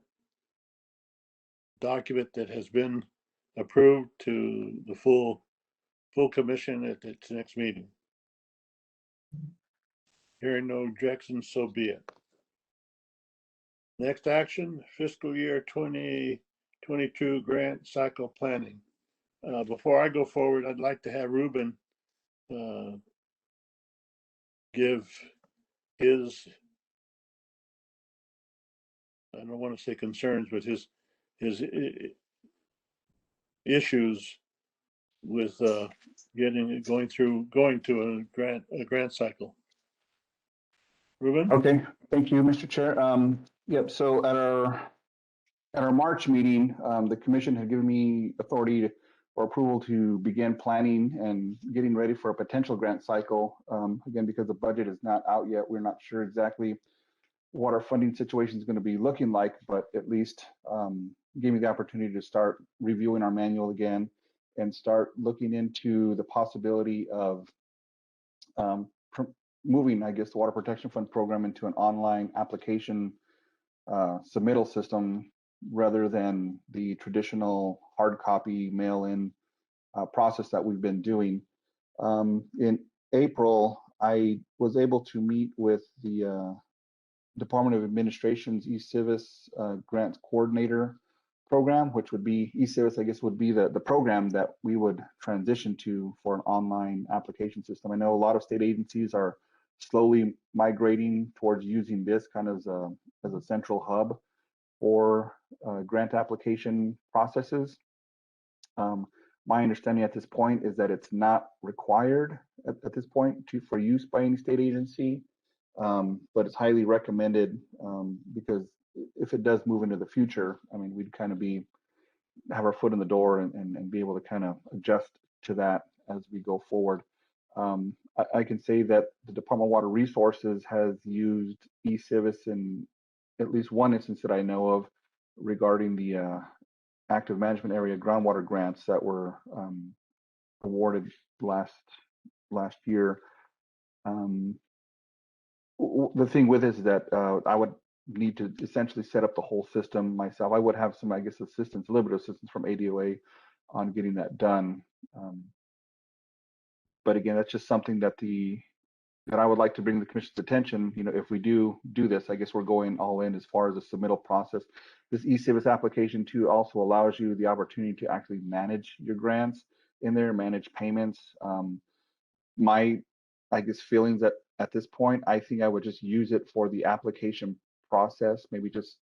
document that has been approved to the full commission at its next meeting. Hearing no objections, so be it. Next action, fiscal year 2022 grant cycle planning. Before I go forward, I'd like to have Ruben give his, I don't want to say concerns, but his issues with going to a grant cycle. Ruben? Okay, thank you, Mr. Chair. Yep. So at our March meeting, the commission had given me authority or approval to begin planning and getting ready for a potential grant cycle. Again, because the budget is not out yet, we're not sure exactly what our funding situation is going to be looking like, but at least gave me the opportunity to start reviewing our manual again and start looking into the possibility of moving, I guess, the Water Protection Fund program into an online application submittal system rather than the traditional hard copy mail-in process that we've been doing. In April, I was able to meet with the Department of Administration's eCivis grants coordinator program, which would be eCivis, I guess, would be the program that we would transition to for an online application system. I know a lot of state agencies are slowly migrating towards using this kind of as a central hub for grant application processes. My understanding at this point is that it's not required at this point for use by any state agency, but it's highly recommended because if it does move into the future, I mean, we'd kind of have our foot in the door and be able to kind of adjust to that as we go forward. I can say that the Department of Water Resources has used eCivis in at least one instance that I know of regarding the active management area groundwater grants that were awarded last year. The thing with it is that I would need to essentially set up the whole system myself. I would have some, I guess, assistance, a little bit of assistance from ADOA on getting that done. But again, that's just something that I would like to bring the commission's attention. If we do this, I guess we're going all in as far as the submittal process. This eCivis application too also allows you the opportunity to actually manage your grants in there, manage payments. My, I guess, feelings at this point, I think I would just use it for the application process, maybe just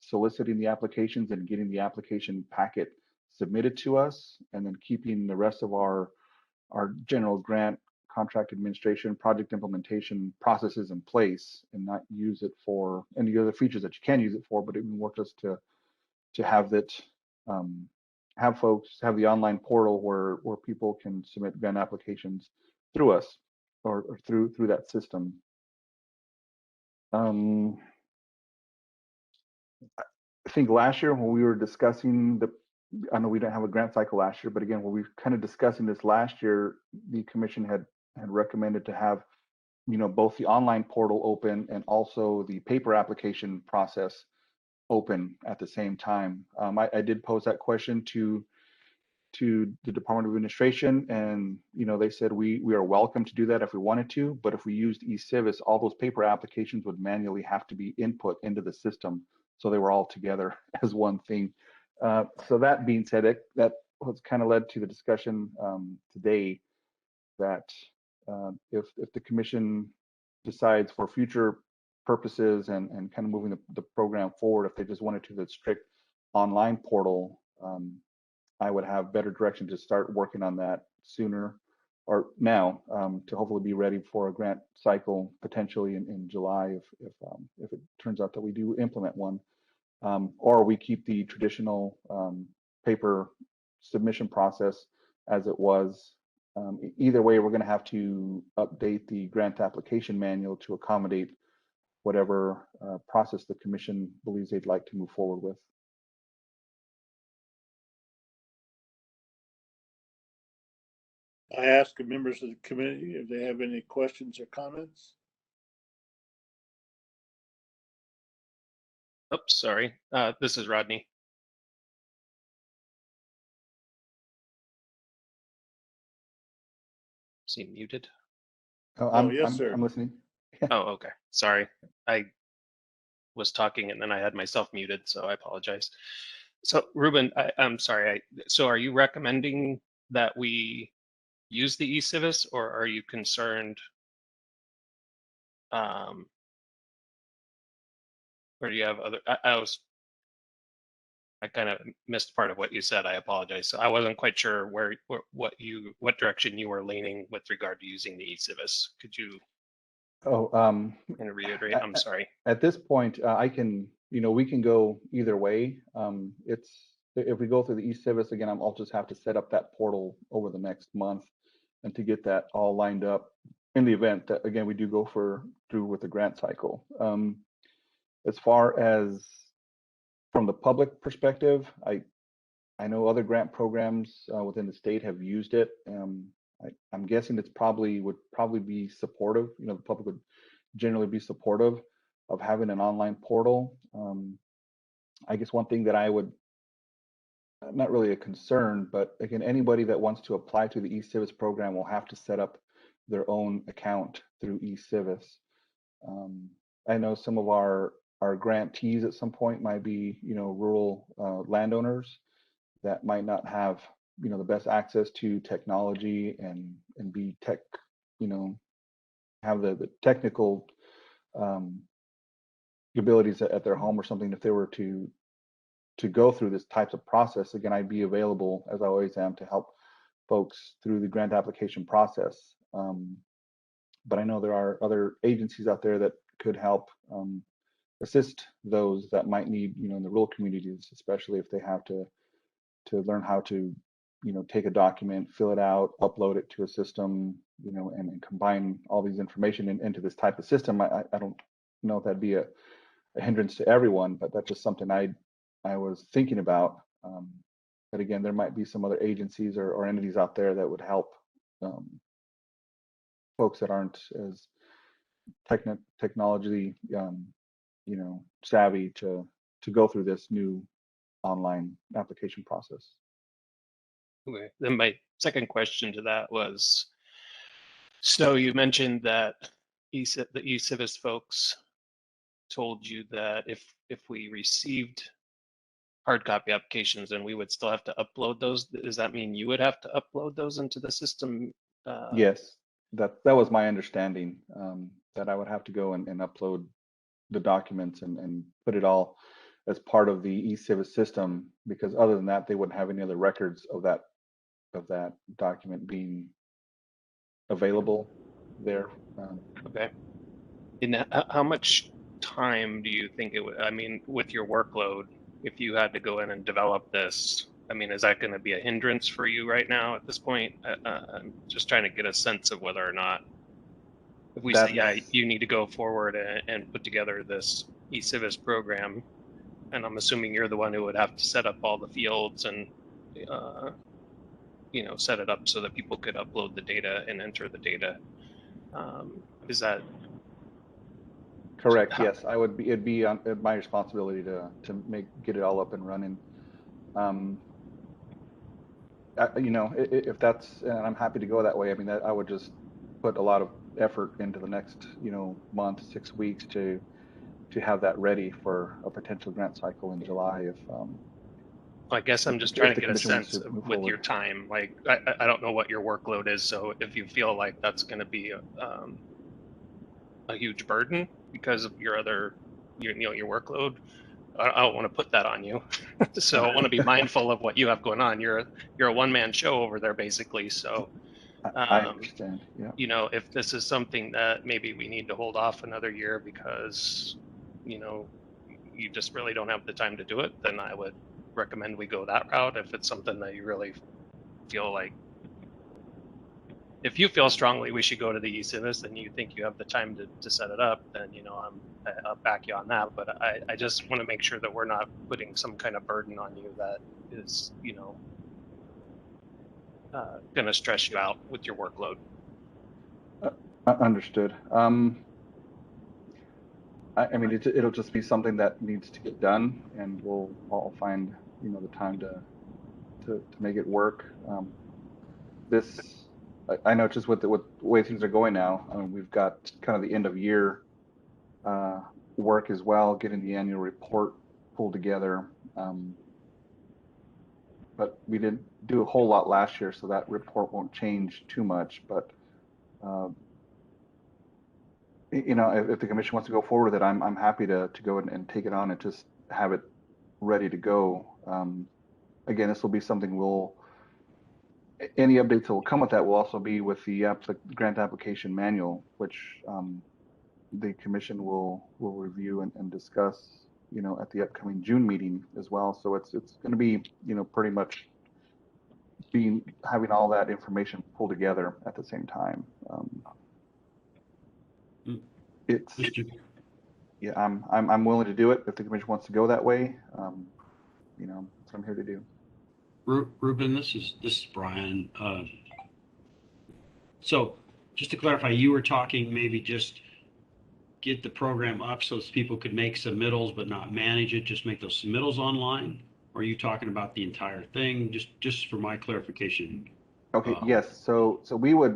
soliciting the applications and getting the application packet submitted to us, and then keeping the rest of our general grant contract administration, project implementation processes in place, and not use it for any other features that you can use it for, but it would work just to have it, have folks have the online portal where people can submit grant applications through us or through that system. I think last year when we were discussing I know we didn't have a grant cycle last year, but again, when we were kind of discussing this last year, the commission had recommended to have, both the online portal open and also the paper application process open at the same time. I did pose that question to the Department of Administration, and they said we are welcome to do that if we wanted to, but if we used eCivis, all those paper applications would manually have to be input into the system, so they were all together as one thing. So that being said, that was kind of led to the discussion today that if the commission decides for future purposes and kind of moving the program forward, if they just wanted to the strict online portal, I would have better direction to start working on that sooner or now, to hopefully be ready for a grant cycle potentially in July if it turns out that we do implement one, or we keep the traditional paper submission process as it was. Either way, we're going to have to update the grant application manual to accommodate whatever process the commission believes they'd like to move forward with. I ask the members of the committee if they have any questions or comments. Oops, sorry. This is Rodney. Is he muted? Oh, yes, sir. I'm listening. Oh, okay. Sorry. I was talking and then I had myself muted, so I apologize. So Ruben, I'm sorry. So are you recommending that we use the eCivis, or are you concerned, or do you have other, I kind of missed part of what you said. I apologize. So I wasn't quite sure what direction you were leaning with regard to using the eCivis. Could you kind of reiterate? I'm sorry. At this point, I can, we can go either way. If we go through the eCivis again, I'll just have to set up that portal over the next month, and to get that all lined up in the event that, again, we do go through with the grant cycle. As far as from the public perspective, I know other grant programs within the state have used it. I'm guessing would probably be supportive. The public would generally be supportive of having an online portal. I guess one thing that I would, not really a concern, but again, anybody that wants to apply to the eCivis program will have to set up their own account through eCivis. I know some of our grantees at some point might be, rural landowners that might not have, the best access to technology and be tech, have the technical abilities at their home or something. If they were to go through this types of process, again, I'd be available, as I always am, to help folks through the grant application process. But I know there are other agencies out there that could help assist those that might need, in the rural communities, especially if they have to learn how to, take a document, fill it out, upload it to a system, and combine all these information into this type of system. I don't know if that'd be a hindrance to everyone, but that's just something I was thinking about. But again, there might be some other agencies or entities out there that would help folks that aren't as technology, savvy to go through this new online application process. Okay. Then my second question to that was, so you mentioned that the eCivis folks told you that if we received hard copy applications, then we would still have to upload those. Does that mean you would have to upload those into the system? Yes, that was my understanding, that I would have to go and upload the documents and put it all as part of the eCivis system, because other than that, they wouldn't have any other records of that document being available there. Okay. And how much time do you think it would, I mean, with your workload, if you had to go in and develop this, I mean, is that going to be a hindrance for you right now at this point? I'm just trying to get a sense of whether or not, if we say, yeah, you need to go forward and put together this eCivis program, and I'm assuming you're the one who would have to set up all the fields and, set it up so that people could upload the data and enter the data. Is that correct? Yes, it'd be my responsibility to get it all up and running. If that's, and I'm happy to go that way. I mean, I would just put a lot of effort into the next, month, 6 weeks to have that ready for a potential grant cycle in July. If I guess I'm just trying to get a sense with your forward. time. Like, I don't know what your workload is, so if you feel like that's going to be a huge burden because of your other, your workload, I don't want to put that on you. So I want to be mindful of what you have going on. You're a one-man show over there, basically. So, I understand. Yeah. you know, if this is something that maybe we need to hold off another year because, you know, you just really don't have the time to do it, then I would recommend we go that route. If it's something that you really feel like, if you feel strongly we should go to the e-civis and you think you have the time to set it up, then, you know, I'll back you on that. But I just want to make sure that we're not putting some kind of burden on you that is, you know, going to stress you out with your workload. Understood. I mean, it'll just be something that needs to get done, and we'll all find, you know, the time to make it work. I know just with the way things are going now. I mean, we've got kind of the end of year work as well, getting the annual report pulled together. But we didn't do a whole lot last year, so that report won't change too much. But you know, if the commission wants to go forward with it, I'm happy to go and take it on and just have it ready to go. Again, this will be something any updates that will come with that will also be with the grant application manual, which the commission will review and discuss, you know, at the upcoming June meeting as well. So it's going to be, you know, pretty much having all that information pulled together at the same time. Yeah, I'm willing to do it if the commission wants to go that way. You know, that's what I'm here to do. Ruben, this is Brian. So just to clarify, you were talking maybe just get the program up so people could make submittals but not manage it, just make those submittals online? Or are you talking about the entire thing? Just for my clarification. Okay, yes. So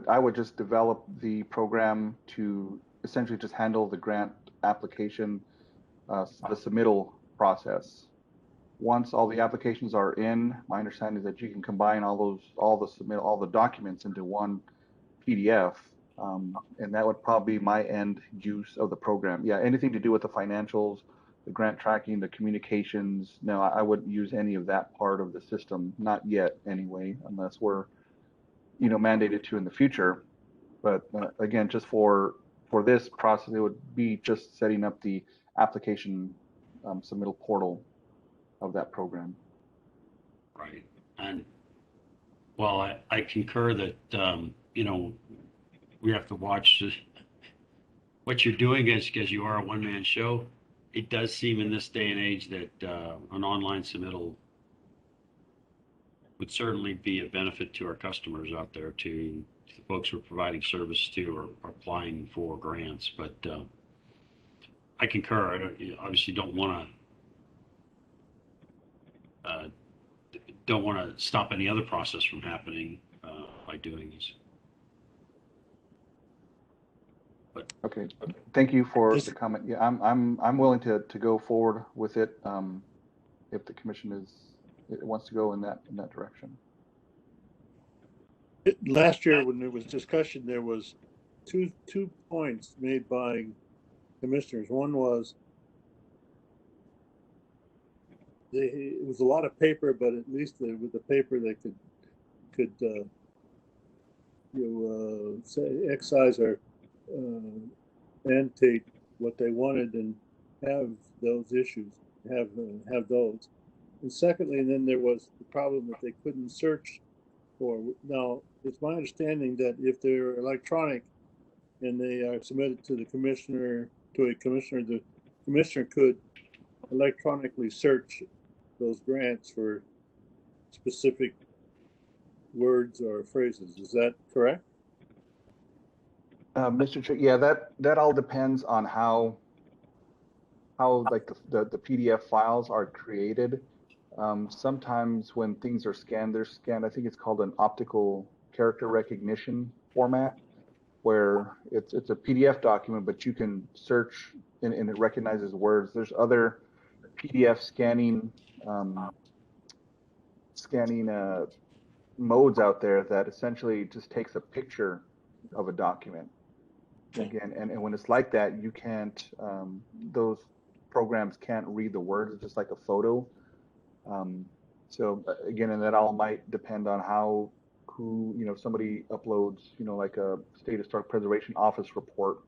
I would just develop the program to essentially just handle the grant application, the submittal process. Once all the applications are in, my understanding is that you can combine all the documents into one PDF, and that would probably be my end use of the program. Yeah, anything to do with the financials, the grant tracking, the communications. No, I wouldn't use any of that part of the system, not yet anyway, unless we're, you know, mandated to in the future. But again, just for this process, it would be just setting up the application submittal portal of that program. Right. And well, I concur that, you know, we have to watch what you're doing as you are a one-man show. It does seem in this day and age that an online submittal would certainly be a benefit to our customers out there, to the folks we're providing service to or applying for grants. But I concur. I obviously don't want to stop any other process from happening by doing this. But okay, thank you for the comment. Yeah, I'm willing to go forward with it if the commission wants to go in that direction. Last year, when there was discussion, there was two points made by commissioners. One was it was a lot of paper, but at least with the paper they could say excise or annotate what they wanted and have those issues, have those. And secondly, then there was the problem that they couldn't search for. Now, it's my understanding that if they're electronic and they are submitted to the commissioner, the commissioner could electronically search those grants for specific words or phrases. Is that correct? Mr. Chair, yeah, that all depends on how like the PDF files are created. Sometimes when things are scanned, they're scanned, I think it's called an optical character recognition format, where it's a PDF document, but you can search and it recognizes words. There's other PDF scanning modes out there that essentially just takes a picture of a document. Again, and when it's like that, you can't, those programs can't read the words, it's just like a photo. So again, and that all might depend on who, somebody uploads, like a State Historic Preservation Office report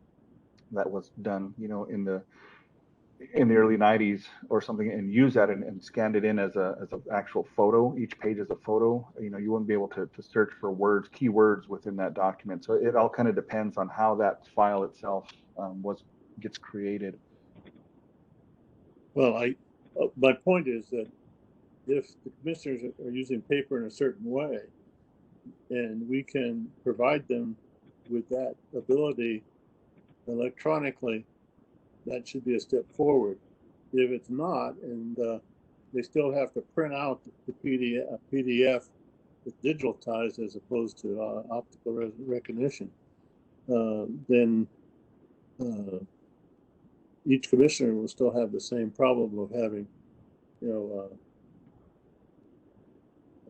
that was done, in the early 90s or something, and use that and scanned it in as an actual photo. Each page is a photo. You wouldn't be able to search for keywords within that document. So it all kind of depends on how that file itself gets created. Well, my point is that if the commissioners are using paper in a certain way, and we can provide them with that ability electronically, that should be a step forward. If it's not, and they still have to print out the PDF with digitalized as opposed to optical recognition, then each commissioner will still have the same problem of having,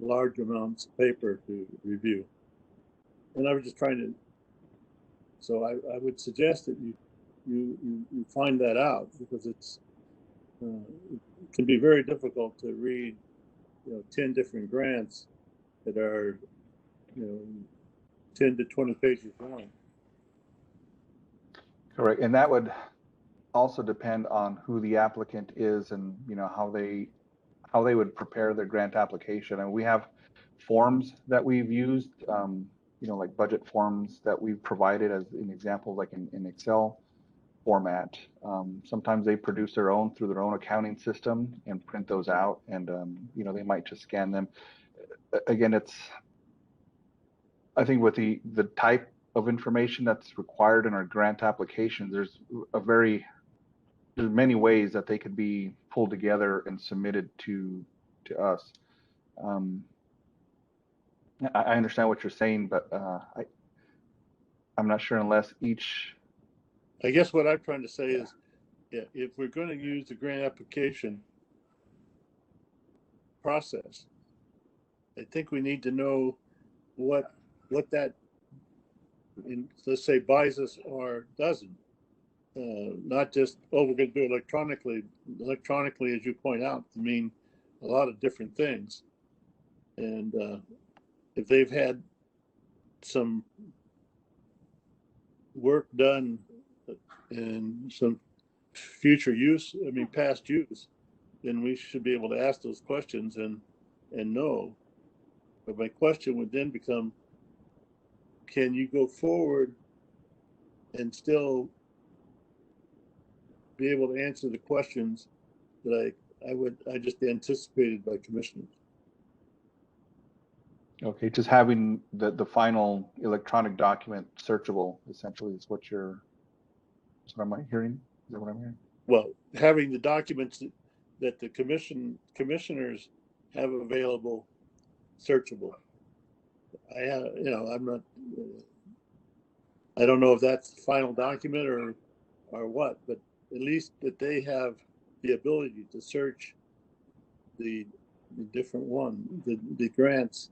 large amounts of paper to review. And I was just trying to, so I would suggest that you find that out, because it can be very difficult to read 10 different grants that are 10 to 20 pages long. Correct. And that would also depend on who the applicant is and how they would prepare their grant application. And we have forms that we've used, like budget forms that we've provided as an example, like in Excel format. Sometimes they produce their own through their own accounting system and print those out, and they might just scan them. Again, I think with the type of information that's required in our grant applications, there's many ways that they could be pulled together and submitted to us. I understand what you're saying, but I'm not sure unless each. I guess what I'm trying to say is, if we're going to use the grant application process, I think we need to know what that, let's say, buys us or doesn't. Not just, we're going to do it electronically. Electronically, as you point out, to mean a lot of different things. And if they've had some work done and some future use, past use, then we should be able to ask those questions and know. But my question would then become, can you go forward and still be able to answer the questions that I just anticipated by commissioners? Okay, just having the final electronic document searchable essentially is what am I hearing? Is that what I'm hearing? Well, having the documents that the commissioners have available searchable. I'm not. I don't know if that's the final document or what, but at least that they have the ability to search the different the grants.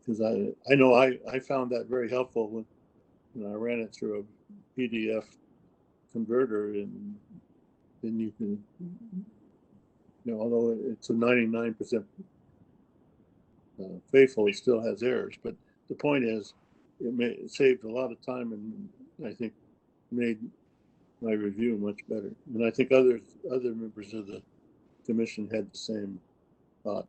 Because I know I found that very helpful when I ran it through a PDF converter, and then you can, although it's a 99% faithful, it still has errors. But the point is, it saved a lot of time, and I think made my review much better. And I think other members of the commission had the same thought.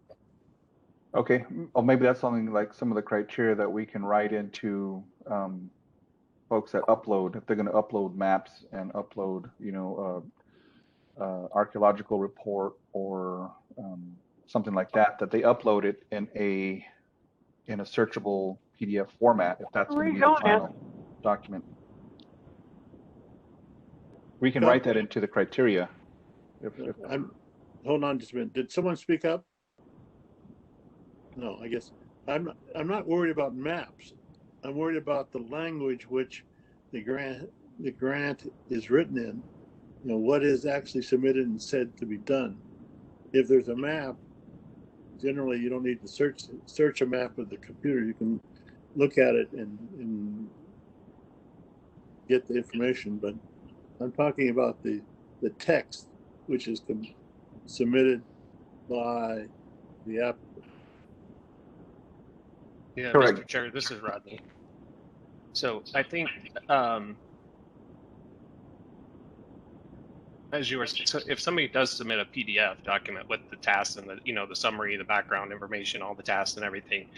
Okay, or maybe that's something like some of the criteria that we can write into folks that upload, if they're going to upload maps and upload, archaeological report or something like that they upload it in a searchable PDF format, if that's going to be the final document. We can write that into the criteria. Hold on just a minute. Did someone speak up? No, I guess I'm not worried about maps. I'm worried about the language which the grant is written in. What is actually submitted and said to be done. If there's a map, generally you don't need to search a map with the computer. You can look at it and get the information. But I'm talking about the text, which is submitted by the applicant. Yeah, Correct. Mr. Chair, this is Rodney. So I think, as you were, so if somebody does submit a PDF document with the tasks and the, the summary, the background information, all the tasks and everything,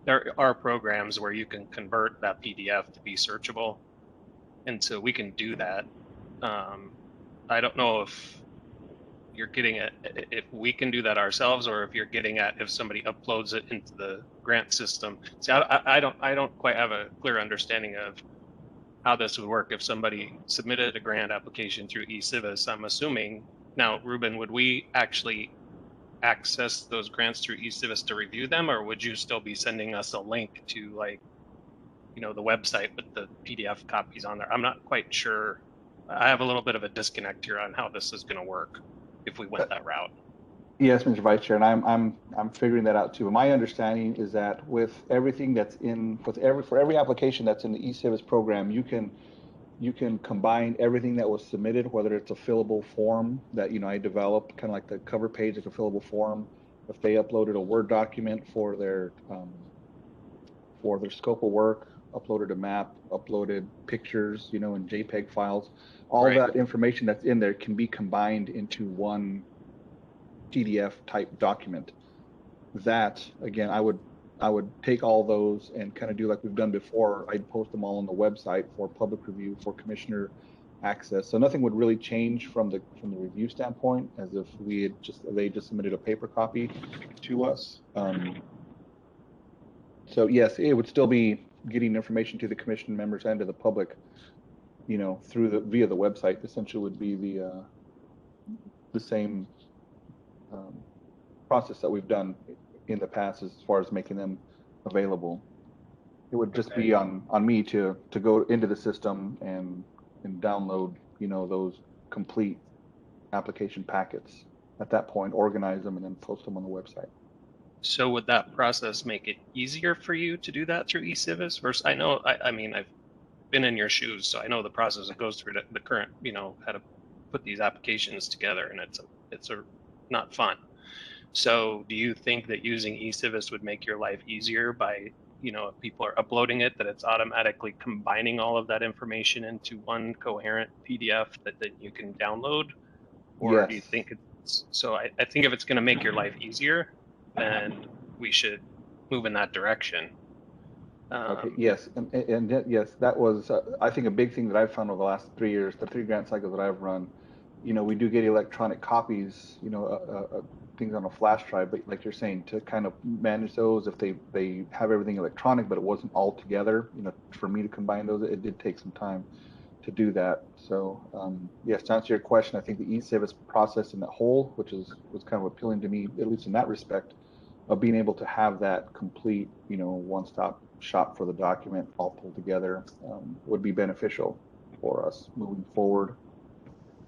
there are programs where you can convert that PDF to be searchable. And so we can do that. I don't know if you're getting at if we can do that ourselves, or if you're getting at if somebody uploads it into the grant system. See, I don't quite have a clear understanding of how this would work if somebody submitted a grant application through eCivis. I'm assuming now, Ruben, would we actually access those grants through eCivis to review them, or would you still be sending us a link to, like, the website with the PDF copies on there? I'm not quite sure. I have a little bit of a disconnect here on how this is going to work if we went that route. Yes, Mr. Vice Chair, and I'm figuring that out too. My understanding is that with everything that's for every application that's in the eCivis program, you can combine everything that was submitted, whether it's a fillable form that I developed, kind of like the cover page, like a fillable form. If they uploaded a Word document for their scope of work, uploaded a map, uploaded pictures, in JPEG files, all Right. that information that's in there can be combined into one PDF type document. That, again, I would take all those and kind of do like we've done before. I'd post them all on the website for public review, for commissioner access. So nothing would really change from the review standpoint, as if they just submitted a paper copy to us. So yes, it would still be getting information to the commission members and to the public, via the website. Essentially, would be the same process that we've done in the past as far as making them available. It would just be on me to go into the system and download, those complete application packets. At that point, organize them and then post them on the website. So would that process make it easier for you to do that through eCivis? Versus, I mean, I've been in your shoes, so I know the process that goes through the current, how to put these applications together, and it's not fun. So do you think that using eCivis would make your life easier by, if people are uploading it, that it's automatically combining all of that information into one coherent PDF that you can download? Or Yes. do you think so I think if it's going to make your life easier, then we should move in that direction. Okay. Yes, and yes, that was I think a big thing that I've found over the last 3 years, the 3 grant cycles that I've run. We do get electronic copies, things on a flash drive, but like you're saying, to kind of manage those, if they have everything electronic, but it wasn't all together, for me to combine those, it did take some time to do that. So yes, to answer your question, I think the eCivis process in that whole, which was kind of appealing to me, at least in that respect, of being able to have that complete, one-stop shop for the document all pulled together, would be beneficial for us moving forward.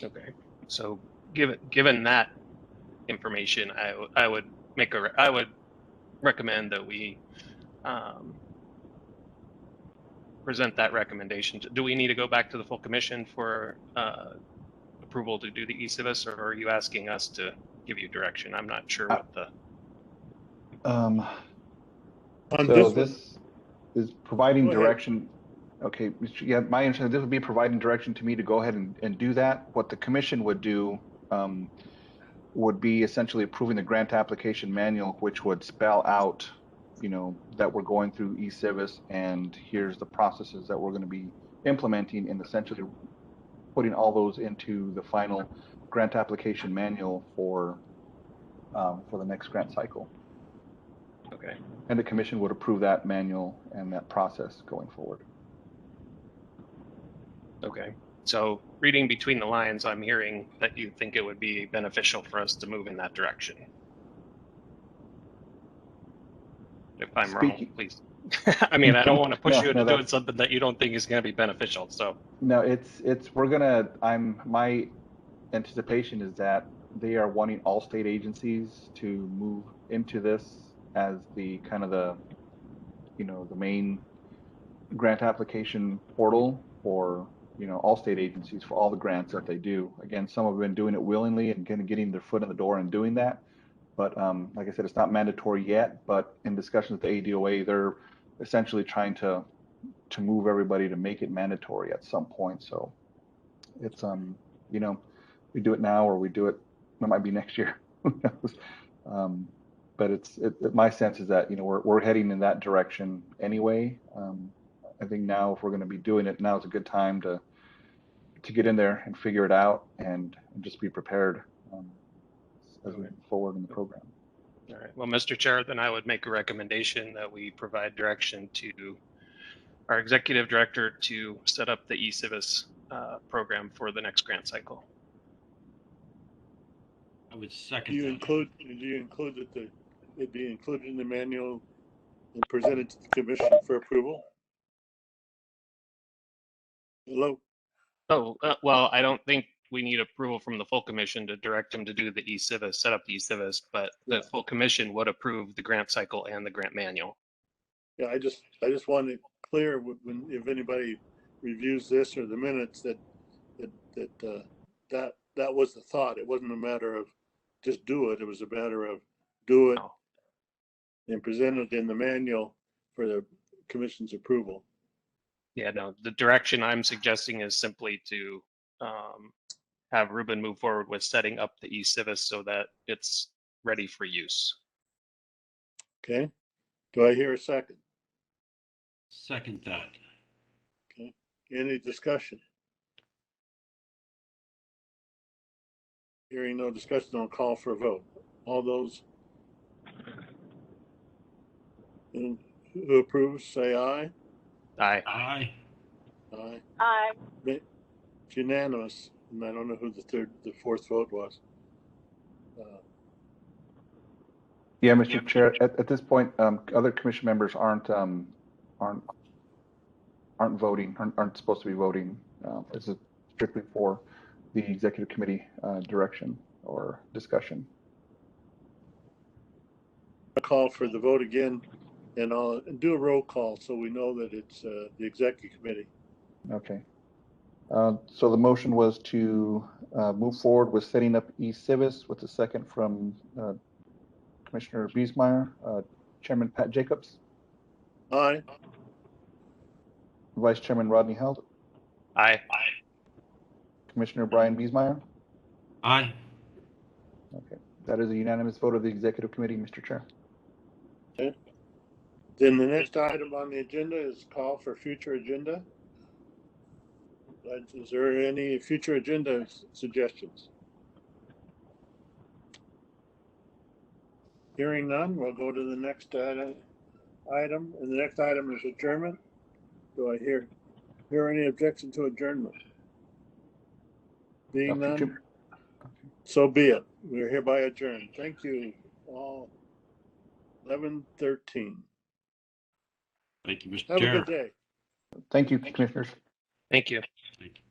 Okay. So given that information, I would recommend that we present that recommendation. Do we need to go back to the full commission for approval to do the eCivis, or are you asking us to give you direction? I'm not sure what the. On So this this is providing Go ahead. direction. Okay, yeah, my understanding, this would be providing direction to me to go ahead and do that. What the commission would do would be essentially approving the grant application manual, which would spell out, that we're going through eCivis, and here's the processes that we're going to be implementing, and essentially putting all those into the final grant application manual for the next grant cycle. Okay. And the commission would approve that manual and that process going forward. Okay. So reading between the lines, I'm hearing that you think it would be beneficial for us to move in that direction. If I'm wrong, please. I mean, I don't want to push you into doing something that you don't think is going to be beneficial. So no, my anticipation is that they are wanting all state agencies to move into this as the kind of the main grant application portal for all state agencies for all the grants that they do. Again, some have been doing it willingly and kind of getting their foot in the door and doing that. But like I said, it's not mandatory yet, but in discussions with the ADOA, they're essentially trying to move everybody to make it mandatory at some point. So it's, we do it now or we do it might be next year. Who knows? But my sense is that, we're heading in that direction anyway. I think now if we're going to be doing it, now is a good time to get in there and figure it out and just be prepared as we move forward in the program. All right. Well, Mr. Chair, then I would make a recommendation that we provide direction to our executive director to set up the eCivis program for the next grant cycle. I would second Do you that. include that it be included in the manual and presented to the commission for approval? Hello? Oh, well, I don't think we need approval from the full commission to direct them to do the eCivis, set up the eCivis, but the full commission would approve the grant cycle and the grant manual. Yeah, I just want it clear if anybody reviews this or the minutes that was the thought. It wasn't a matter of just do it. It was a matter of do it and present it in the manual for the commission's approval. Yeah, no, the direction I'm suggesting is simply to have Ruben move forward with setting up the eCivis so that it's ready for use. Okay. Do I hear a second? Second that. Okay. Any discussion? Hearing no discussion, I'll call for a vote. All those who approve, say aye. Aye. Aye. Aye. Aye. It's unanimous, and I don't know who the fourth vote was. Yeah, Mr. Chair, at this point, other commission members aren't voting, aren't supposed to be voting. This is strictly for the executive committee direction or discussion. I'll call for the vote again, and I'll do a roll call so we know that it's the executive committee. Okay. So the motion was to move forward with setting up eCivis with a second from Commissioner Biesmeyer, Chairman Pat Jacobs, Aye. Vice Chairman Rodney Held, Aye. Commissioner Brian Biesmeyer. Aye. Okay, that is a unanimous vote of the executive committee, Mr. Chair. Okay. Then the next item on the agenda is call for future agenda. Is there any future agenda suggestions? Hearing none, we'll go to the next item, and the next item is adjournment. Do I hear any objection to adjournment? Being none, so be it. We're hereby adjourned. Thank you all. 11:13. Thank you, Mr. Have Chair. a good day. Thank you, commissioners. Thank you. Thank you.